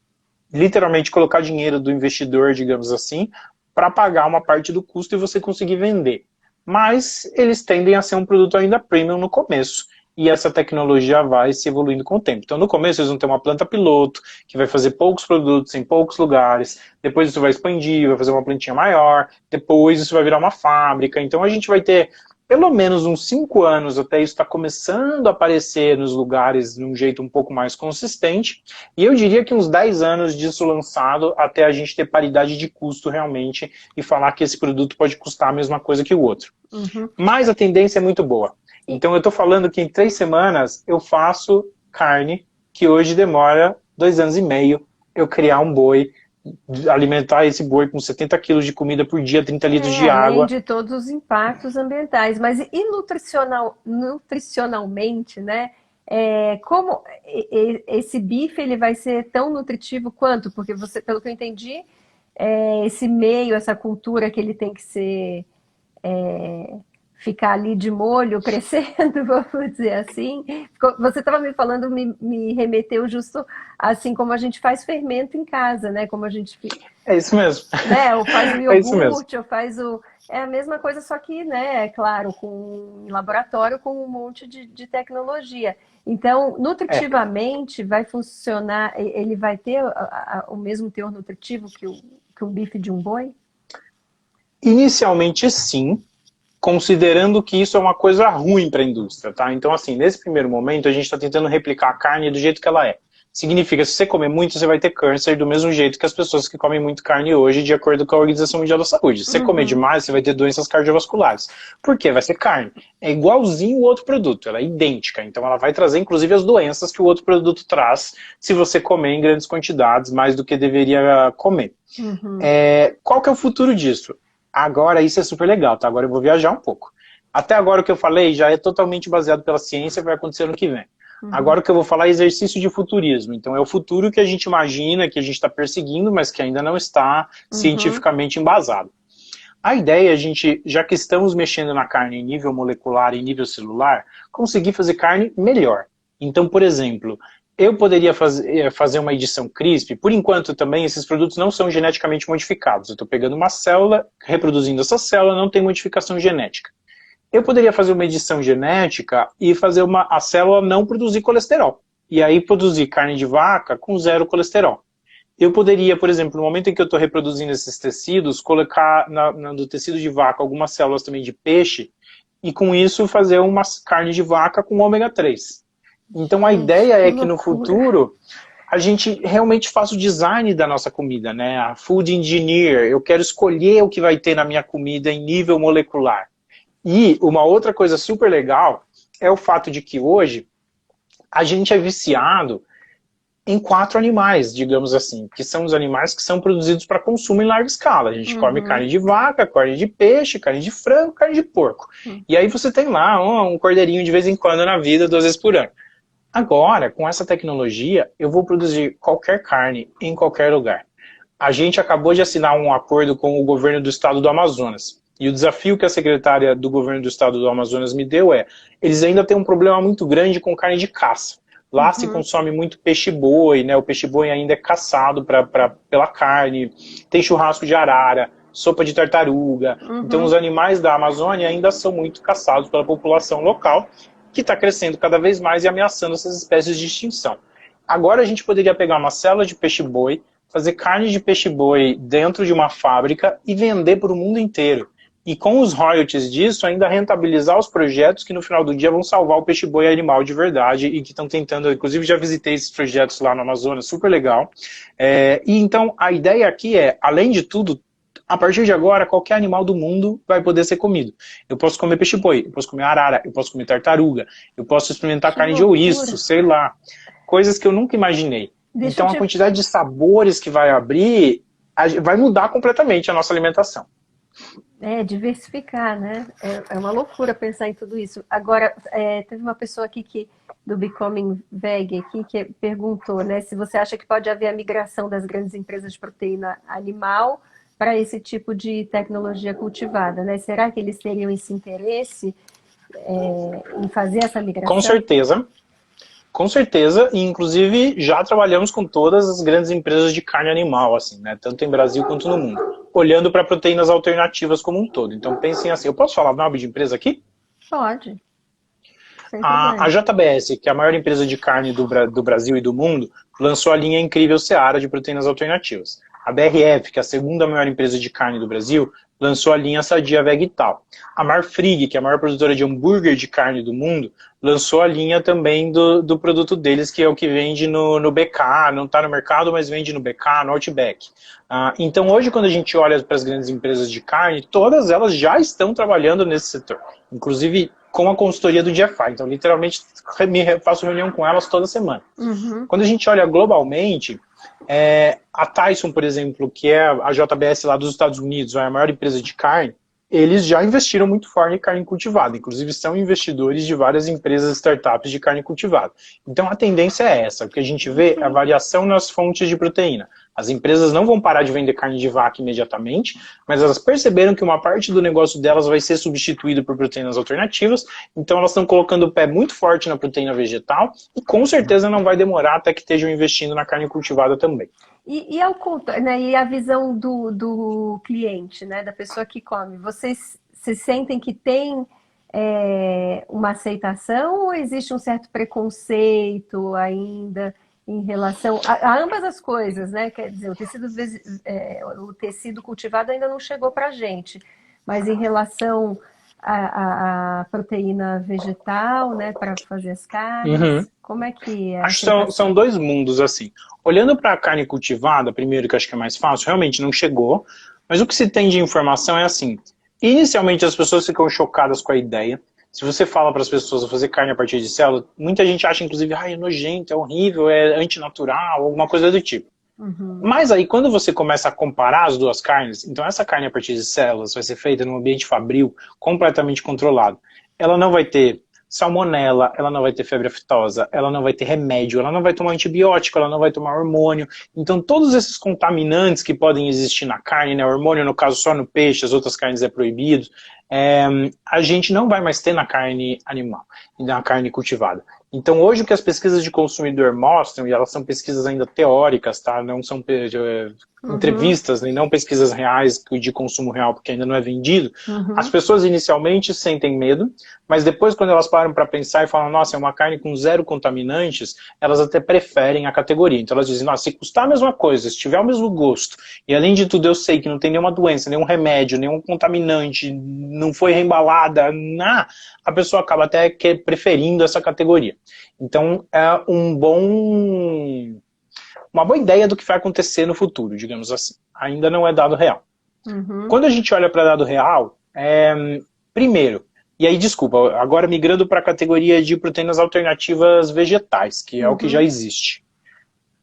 literalmente colocar dinheiro do investidor, digamos assim, para pagar uma parte do custo e você conseguir vender. Mas eles tendem a ser um produto ainda premium no começo. E essa tecnologia vai se evoluindo com o tempo. Então, no começo, eles vão ter uma planta piloto, que vai fazer poucos produtos em poucos lugares. Depois, isso vai expandir, vai fazer uma plantinha maior. Depois, isso vai virar uma fábrica. Então, a gente vai ter pelo menos uns 5 anos até isso estar começando a aparecer nos lugares de um jeito um pouco mais consistente. E eu diria que uns 10 anos disso lançado até a gente ter paridade de custo realmente e falar que esse produto pode custar a mesma coisa que o outro. Uhum. Mas a tendência é muito boa. E, Então eu estou falando que em 3 semanas eu faço carne que hoje demora 2 anos e meio eu criar um boi, alimentar esse boi com 70 quilos de comida por dia, 30 litros de além água. de todos os impactos ambientais, mas e nutricionalmente, né? Como esse bife ele vai ser tão nutritivo quanto? Porque você, pelo que eu entendi, esse meio, essa cultura que ele tem que ser ficar ali de molho, crescendo, vamos dizer assim. Você estava me falando, me remeteu justo assim como a gente faz fermento em casa, né? Como a gente, É isso mesmo. né? Ou faz o É isso mesmo. iogurte, ou faz o... É a mesma coisa, só que, né, é claro, em laboratório com um monte de tecnologia. Então, É. nutritivamente, vai funcionar, ele vai ter o mesmo teor nutritivo que um bife de um boi? Inicialmente, sim, considerando que isso é uma coisa ruim para a indústria, tá? Então, assim, nesse primeiro momento, a gente está tentando replicar a carne do jeito que ela é. Significa, se você comer muito, você vai ter câncer do mesmo jeito que as pessoas que comem muito carne hoje, de acordo com a Organização Mundial da Saúde. Se você comer Uhum, demais, você vai ter doenças cardiovasculares. Por quê? Vai ser carne. É igualzinho o outro produto, ela é idêntica. Então, ela vai trazer, inclusive, as doenças que o outro produto traz, se você comer em grandes quantidades, mais do que deveria comer. uhum, Qual que é o futuro disso? Agora, isso é super legal, tá? Agora eu vou viajar um pouco. Até agora o que eu falei já é totalmente baseado pela ciência, vai acontecer no que vem. uhum, Agora o que eu vou falar é exercício de futurismo. Então é o futuro que a gente imagina, que a gente está perseguindo, mas que ainda não está uhum, cientificamente embasado. A ideia é a gente, já que estamos mexendo na carne em nível molecular e em nível celular, conseguir fazer carne melhor. Então, por exemplo, eu poderia fazer uma edição CRISPR, por enquanto também esses produtos não são geneticamente modificados. Eu estou pegando uma célula, reproduzindo essa célula, não tem modificação genética. Eu poderia fazer uma edição genética e fazer a célula não produzir colesterol. E aí produzir carne de vaca com zero colesterol. Eu poderia, por exemplo, no momento em que eu estou reproduzindo esses tecidos, colocar no tecido de vaca algumas células também de peixe e com isso fazer uma carne de vaca com ômega 3. Então a gente, ideia que é que no loucura. futuro a gente realmente faça o design da nossa comida, né? A food engineer, eu quero escolher o que vai ter na minha comida em nível molecular. E uma outra coisa super legal é o fato de que hoje a gente é viciado em 4 animais, digamos assim, que são os animais que são produzidos para consumo em larga escala. A gente come Uhum, carne de vaca, carne de peixe, carne de frango, carne de porco. uhum. E aí você tem lá um cordeirinho de vez em quando na vida, 2 vezes por ano. Agora, com essa tecnologia, eu vou produzir qualquer carne em qualquer lugar. A gente acabou de assinar um acordo com o governo do estado do Amazonas. E o desafio que a secretária do governo do estado do Amazonas me deu é, eles ainda têm um problema muito grande com carne de caça. Lá se Uhum, consome muito peixe-boi, né? O peixe-boi ainda é caçado pela carne, tem churrasco de arara, sopa de tartaruga. Então os uhum. animais da Amazônia ainda são muito caçados pela população local, que está crescendo cada vez mais e ameaçando essas espécies de extinção. Agora a gente poderia pegar uma célula de peixe-boi, fazer carne de peixe-boi dentro de uma fábrica e vender para o mundo inteiro. E com os royalties disso, ainda rentabilizar os projetos que no final do dia vão salvar o peixe-boi animal de verdade e que estão tentando, inclusive já visitei esses projetos lá no Amazonas, super legal. E então a ideia aqui é, além de tudo, a partir de agora, qualquer animal do mundo vai poder ser comido. Eu posso comer peixe-boi, eu posso comer arara, eu posso comer tartaruga, eu posso experimentar Que carne de ouriço, loucura. sei lá. Coisas que eu nunca imaginei. Deixa eu Então a te... quantidade de sabores que vai abrir vai mudar completamente a nossa alimentação. diversificar, né? É uma loucura pensar em tudo isso. Agora, teve uma pessoa aqui do Becoming Veg aqui que perguntou, né, se você acha que pode haver a migração das grandes empresas de proteína animal para esse tipo de tecnologia cultivada, né? Será que eles teriam esse interesse em fazer essa Com migração? certeza, com certeza, e inclusive já trabalhamos com todas as grandes empresas de carne animal, assim, né, tanto em Brasil quanto no mundo, olhando para proteínas alternativas como um todo. Então pensem assim, eu posso falar o nome de empresa aqui? Pode, sem A problema. JBS, que é a maior empresa de carne do Brasil e do mundo, lançou a linha incrível Seara de proteínas alternativas. A BRF, que é a segunda maior empresa de carne do Brasil, lançou a linha Sadia Vegetal. A Marfrig, que é a maior produtora de hambúrguer de carne do mundo, lançou a linha também do produto deles, que é o que vende no BK, não está no mercado, mas vende no BK, no Outback. Então hoje, quando a gente olha para as grandes empresas de carne, todas elas já estão trabalhando nesse setor. Inclusive com a consultoria do GFI. Então, literalmente, faço reunião com elas toda semana. Uhum. Quando a gente olha globalmente, a Tyson, por exemplo, que é a JBS lá dos Estados Unidos, a maior empresa de carne, eles já investiram muito forte em carne cultivada. Inclusive, são investidores de várias empresas startups de carne cultivada. Então, a tendência é essa. O que a gente vê é a variação nas fontes de proteína. As empresas não vão parar de vender carne de vaca imediatamente, mas elas perceberam que uma parte do negócio delas vai ser substituído por proteínas alternativas, então elas estão colocando o pé muito forte na proteína vegetal e com certeza não vai demorar até que estejam investindo na carne cultivada também. E ao contrário, né, e a visão do cliente, né, da pessoa que come, vocês se sentem que tem uma aceitação ou existe um certo preconceito ainda em relação a ambas as coisas, né? Quer dizer, o tecido cultivado ainda não chegou para a gente, mas em relação à proteína vegetal, né, para fazer as carnes, como é que é a Acho que são dois mundos, assim. Olhando para a carne cultivada, primeiro, que acho que é mais fácil, realmente não chegou, mas o que se tem de informação é assim, inicialmente as pessoas ficam chocadas com a ideia. Se você fala para as pessoas fazer carne a partir de célula, muita gente acha, inclusive, é nojento, é horrível, é antinatural, alguma coisa do tipo. Mas aí, quando você começa a comparar as duas carnes, então essa carne a partir de células vai ser feita num ambiente fabril completamente controlado. Ela não vai ter salmonela, ela não vai ter febre aftosa, ela não vai ter remédio, ela não vai tomar antibiótico, ela não vai tomar hormônio. Então todos esses contaminantes que podem existir na carne, né, hormônio no caso só no peixe, as outras carnes é proibido, a gente não vai mais ter na carne animal, na carne cultivada. Então hoje o que as pesquisas de consumidor mostram, e elas são pesquisas ainda teóricas, tá? Não são entrevistas, nem não pesquisas reais de consumo real, porque ainda não é vendido, as pessoas inicialmente sentem medo, mas depois quando elas param para pensar e falam, nossa, é uma carne com 0 contaminantes, elas até preferem a categoria. Então elas dizem, nossa, se custar a mesma coisa, se tiver o mesmo gosto, e além de tudo eu sei que não tem nenhuma doença, nenhum remédio, nenhum contaminante, não foi reembalada, a pessoa acaba até preferindo essa categoria. Então é uma boa ideia do que vai acontecer no futuro, digamos assim. Ainda não é dado real. Quando a gente olha para dado real, primeiro, e aí desculpa, agora migrando para a categoria de proteínas alternativas vegetais, que é o que já existe.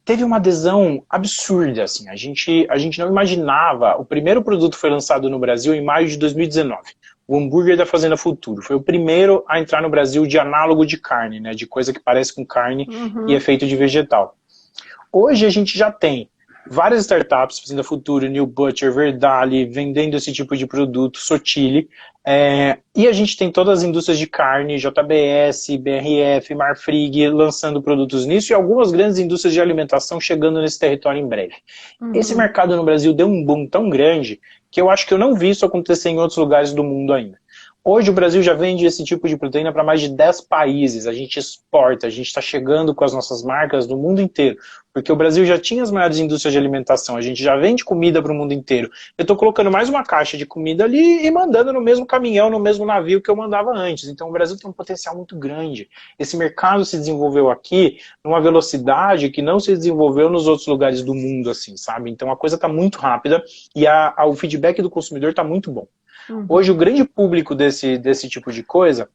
Teve uma adesão absurda, assim, a gente não imaginava, o primeiro produto foi lançado no Brasil em maio de 2019, o hambúrguer da Fazenda Futuro, foi o primeiro a entrar no Brasil de análogo de carne, né, de coisa que parece com carne e é feito de vegetal. Hoje a gente já tem várias startups, Fazenda Futuro, New Butcher, Verdali, vendendo esse tipo de produto, Sotile, e a gente tem todas as indústrias de carne, JBS, BRF, Marfrig, lançando produtos nisso, e algumas grandes indústrias de alimentação chegando nesse território em breve. Esse mercado no Brasil deu um boom tão grande que eu acho que eu não vi isso acontecer em outros lugares do mundo ainda. Hoje o Brasil já vende esse tipo de proteína para mais de 10 países, a gente exporta, a gente está chegando com as nossas marcas no mundo inteiro, porque o Brasil já tinha as maiores indústrias de alimentação, a gente já vende comida para o mundo inteiro. Eu estou colocando mais uma caixa de comida ali e mandando no mesmo caminhão, no mesmo navio que eu mandava antes. Então o Brasil tem um potencial muito grande. Esse mercado se desenvolveu aqui numa velocidade que não se desenvolveu nos outros lugares do mundo, assim, sabe? Então a coisa está muito rápida e o feedback do consumidor está muito bom. Hoje o grande público desse tipo de coisa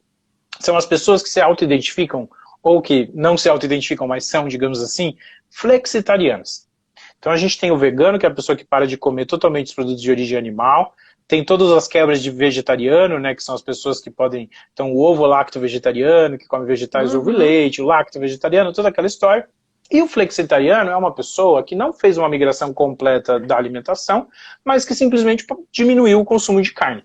são as pessoas que se auto-identificam, ou que não se auto-identificam, mas são, digamos assim, flexitarianas. Então a gente tem o vegano, que é a pessoa que para de comer totalmente os produtos de origem animal, tem todas as quebras de vegetariano, né, que são as pessoas que podem, então o ovo lacto vegetariano, que come vegetais, ovo e leite, o lacto vegetariano, toda aquela história. E o flexitariano é uma pessoa que não fez uma migração completa da alimentação, mas que simplesmente diminuiu o consumo de carne.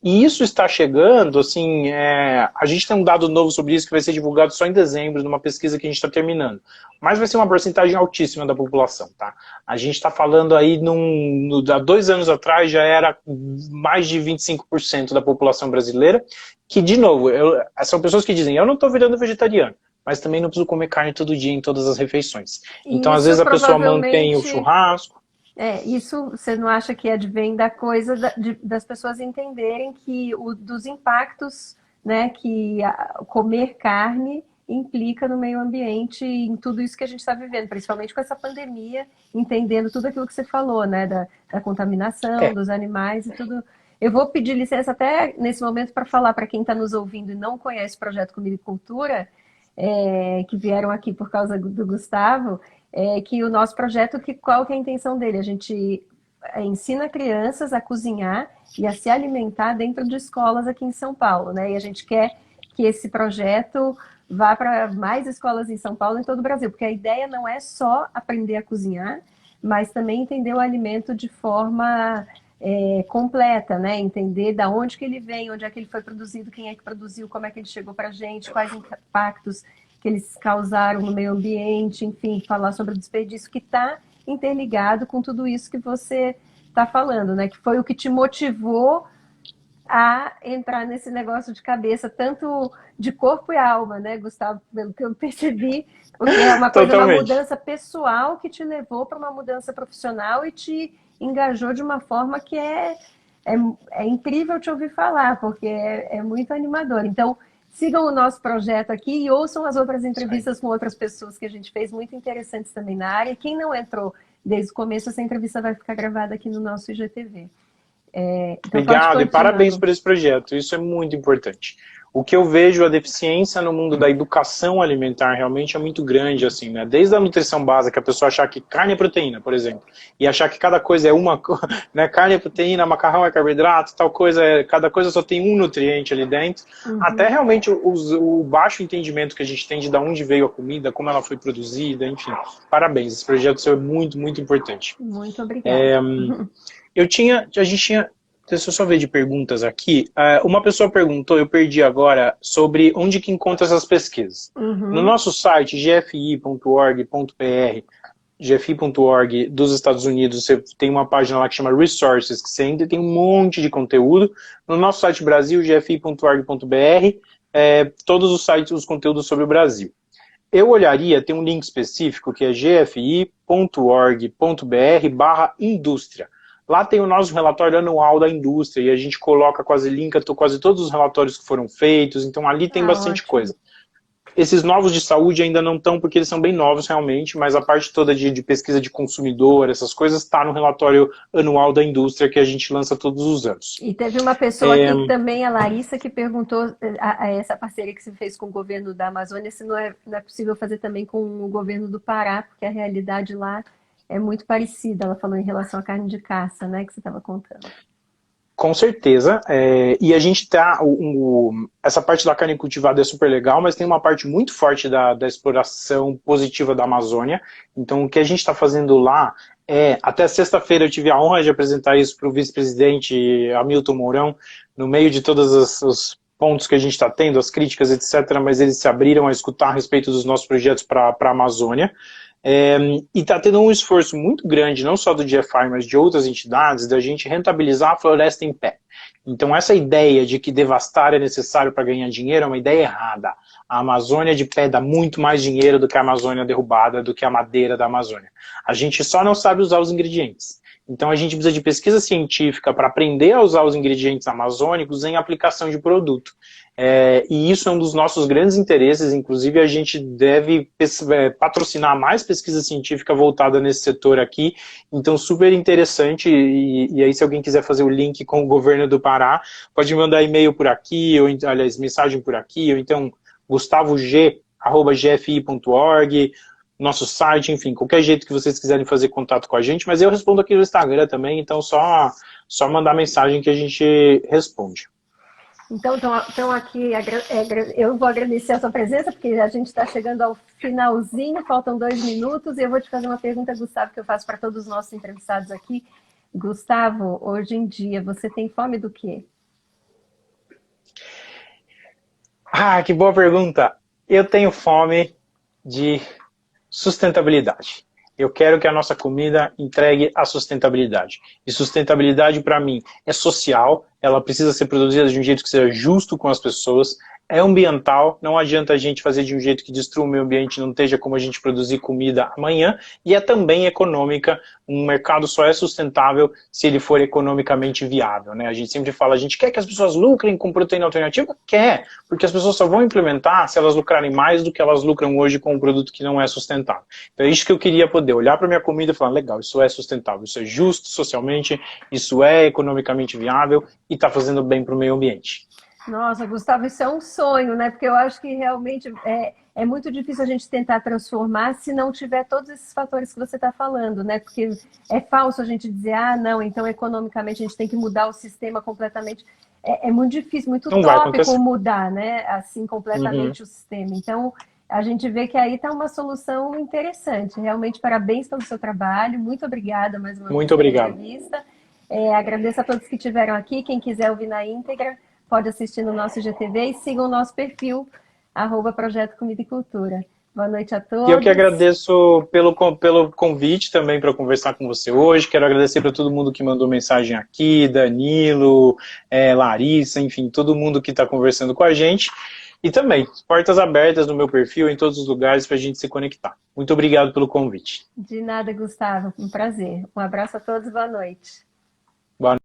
E isso está chegando, assim, a gente tem um dado novo sobre isso que vai ser divulgado só em dezembro, numa pesquisa que a gente está terminando. Mas vai ser uma porcentagem altíssima da população, tá? A gente está falando aí, há 2 anos atrás, já era mais de 25% da população brasileira, que, de novo, são pessoas que dizem, eu não estou virando vegetariano, mas também não preciso comer carne todo dia em todas as refeições. Então, às vezes, a pessoa mantém o churrasco. Isso você não acha que advém da coisa das pessoas entenderem que dos impactos, né, que comer carne implica no meio ambiente e em tudo isso que a gente está vivendo, principalmente com essa pandemia, entendendo tudo aquilo que você falou, né, da contaminação, dos animais e tudo. Eu vou pedir licença até nesse momento para falar para quem está nos ouvindo e não conhece o projeto Comida e Cultura, que vieram aqui por causa do Gustavo, que o nosso projeto, qual que é a intenção dele? A gente ensina crianças a cozinhar e a se alimentar dentro de escolas aqui em São Paulo, né? E a gente quer que esse projeto vá para mais escolas em São Paulo e em todo o Brasil, porque a ideia não é só aprender a cozinhar, mas também entender o alimento de forma completa, né? Entender da onde que ele vem, onde é que ele foi produzido, quem é que produziu, como é que ele chegou para a gente, quais impactos que eles causaram no meio ambiente, enfim, falar sobre o desperdício que está interligado com tudo isso que você está falando, né? Que foi o que te motivou a entrar nesse negócio de cabeça, tanto de corpo e alma, né, Gustavo, pelo que eu percebi, porque é uma coisa, uma mudança pessoal que te levou para uma mudança profissional e te engajou de uma forma que é incrível te ouvir falar, porque é muito animador. Então, sigam o nosso projeto aqui e ouçam as outras entrevistas com outras pessoas que a gente fez, muito interessantes também na área. E quem não entrou desde o começo, essa entrevista vai ficar gravada aqui no nosso IGTV. Então obrigado e parabéns por esse projeto, isso é muito importante. O que eu vejo, a deficiência no mundo da educação alimentar realmente é muito grande, assim, né? Desde a nutrição básica, a pessoa achar que carne é proteína, por exemplo, e achar que cada coisa é uma, né? Carne é proteína, macarrão é carboidrato, tal coisa, cada coisa só tem um nutriente ali dentro, até realmente o baixo entendimento que a gente tem de onde veio a comida, como ela foi produzida, enfim. Parabéns, esse projeto seu é muito, muito importante. Muito obrigada. Deixa eu só ver de perguntas aqui. Uma pessoa perguntou, eu perdi agora, sobre onde que encontra essas pesquisas. No nosso site, gfi.org.br, gfi.org dos Estados Unidos, você tem uma página lá que chama Resources, que você ainda tem um monte de conteúdo. No nosso site Brasil, gfi.org.br, todos os sites, os conteúdos sobre o Brasil. Eu olharia, tem um link específico que é gfi.org.br/indústria. Lá tem o nosso relatório anual da indústria e a gente coloca linka quase todos os relatórios que foram feitos, então ali tem bastante coisa. Esses novos de saúde ainda não estão, porque eles são bem novos realmente, mas a parte toda de pesquisa de consumidor, essas coisas, está no relatório anual da indústria que a gente lança todos os anos. E teve uma pessoa aqui também, a Larissa, que perguntou essa parceria que você fez com o governo da Amazônia, se não é possível fazer também com o governo do Pará, porque a realidade lá é muito parecida. Ela falou em relação à carne de caça, né, que você estava contando. Com certeza, e a gente essa parte da carne cultivada é super legal, mas tem uma parte muito forte da exploração positiva da Amazônia. Então o que a gente está fazendo lá até sexta-feira eu tive a honra de apresentar isso para o vice-presidente Hamilton Mourão, no meio de todos os pontos que a gente está tendo, as críticas, etc., mas eles se abriram a escutar a respeito dos nossos projetos para a Amazônia. E está tendo um esforço muito grande, não só do GFI, mas de outras entidades, da gente rentabilizar a floresta em pé. Então essa ideia de que devastar é necessário para ganhar dinheiro é uma ideia errada. A Amazônia de pé dá muito mais dinheiro do que a Amazônia derrubada, do que a madeira da Amazônia. A gente só não sabe usar os ingredientes. Então a gente precisa de pesquisa científica para aprender a usar os ingredientes amazônicos em aplicação de produto. E isso é um dos nossos grandes interesses, inclusive a gente deve patrocinar mais pesquisa científica voltada nesse setor aqui, então super interessante, e aí se alguém quiser fazer o link com o governo do Pará, pode mandar e-mail por aqui, ou aliás, mensagem por aqui, ou então gustavo.g@gfi.org, nosso site, enfim, qualquer jeito que vocês quiserem fazer contato com a gente, mas eu respondo aqui no Instagram também, então só mandar mensagem que a gente responde. Então aqui, eu vou agradecer a sua presença, porque a gente está chegando ao finalzinho, faltam 2 minutos, e eu vou te fazer uma pergunta, Gustavo, que eu faço para todos os nossos entrevistados aqui. Gustavo, hoje em dia, você tem fome do quê? Que boa pergunta. Eu tenho fome de sustentabilidade. Eu quero que a nossa comida entregue a sustentabilidade. E sustentabilidade, para mim, é social, ela precisa ser produzida de um jeito que seja justo com as pessoas, é ambiental, não adianta a gente fazer de um jeito que destrua o meio ambiente, não esteja como a gente produzir comida amanhã, e é também econômica, um mercado só é sustentável se ele for economicamente viável, né? A gente sempre fala, a gente quer que as pessoas lucrem com proteína alternativa? Quer, porque as pessoas só vão implementar se elas lucrarem mais do que elas lucram hoje com um produto que não é sustentável. Então é isso que eu queria poder olhar para minha comida e falar, legal, isso é sustentável, isso é justo socialmente, isso é economicamente viável e está fazendo bem para o meio ambiente. Nossa, Gustavo, isso é um sonho, né? Porque eu acho que realmente é muito difícil a gente tentar transformar se não tiver todos esses fatores que você está falando, né? Porque é falso a gente dizer, não, então economicamente a gente tem que mudar o sistema completamente. É muito difícil, muito utópico mudar, né? Assim, completamente o sistema. Então, a gente vê que aí está uma solução interessante. Realmente, parabéns pelo seu trabalho. Muito obrigada mais uma vez Muito pela obrigado. entrevista. Agradeço a todos que estiveram aqui. Quem quiser ouvir na íntegra, pode assistir no nosso GTV e sigam o nosso perfil, @Projeto Comida e Cultura. Boa noite a E eu que todos. agradeço pelo convite também para conversar com você hoje. Quero agradecer para todo mundo que mandou mensagem aqui, Danilo, Larissa, enfim, todo mundo que está conversando com a gente. E também, portas abertas no meu perfil, em todos os lugares, para a gente se conectar. Muito obrigado pelo convite. De nada, Gustavo. Um prazer. Um abraço a todos. Boa noite. Boa noite.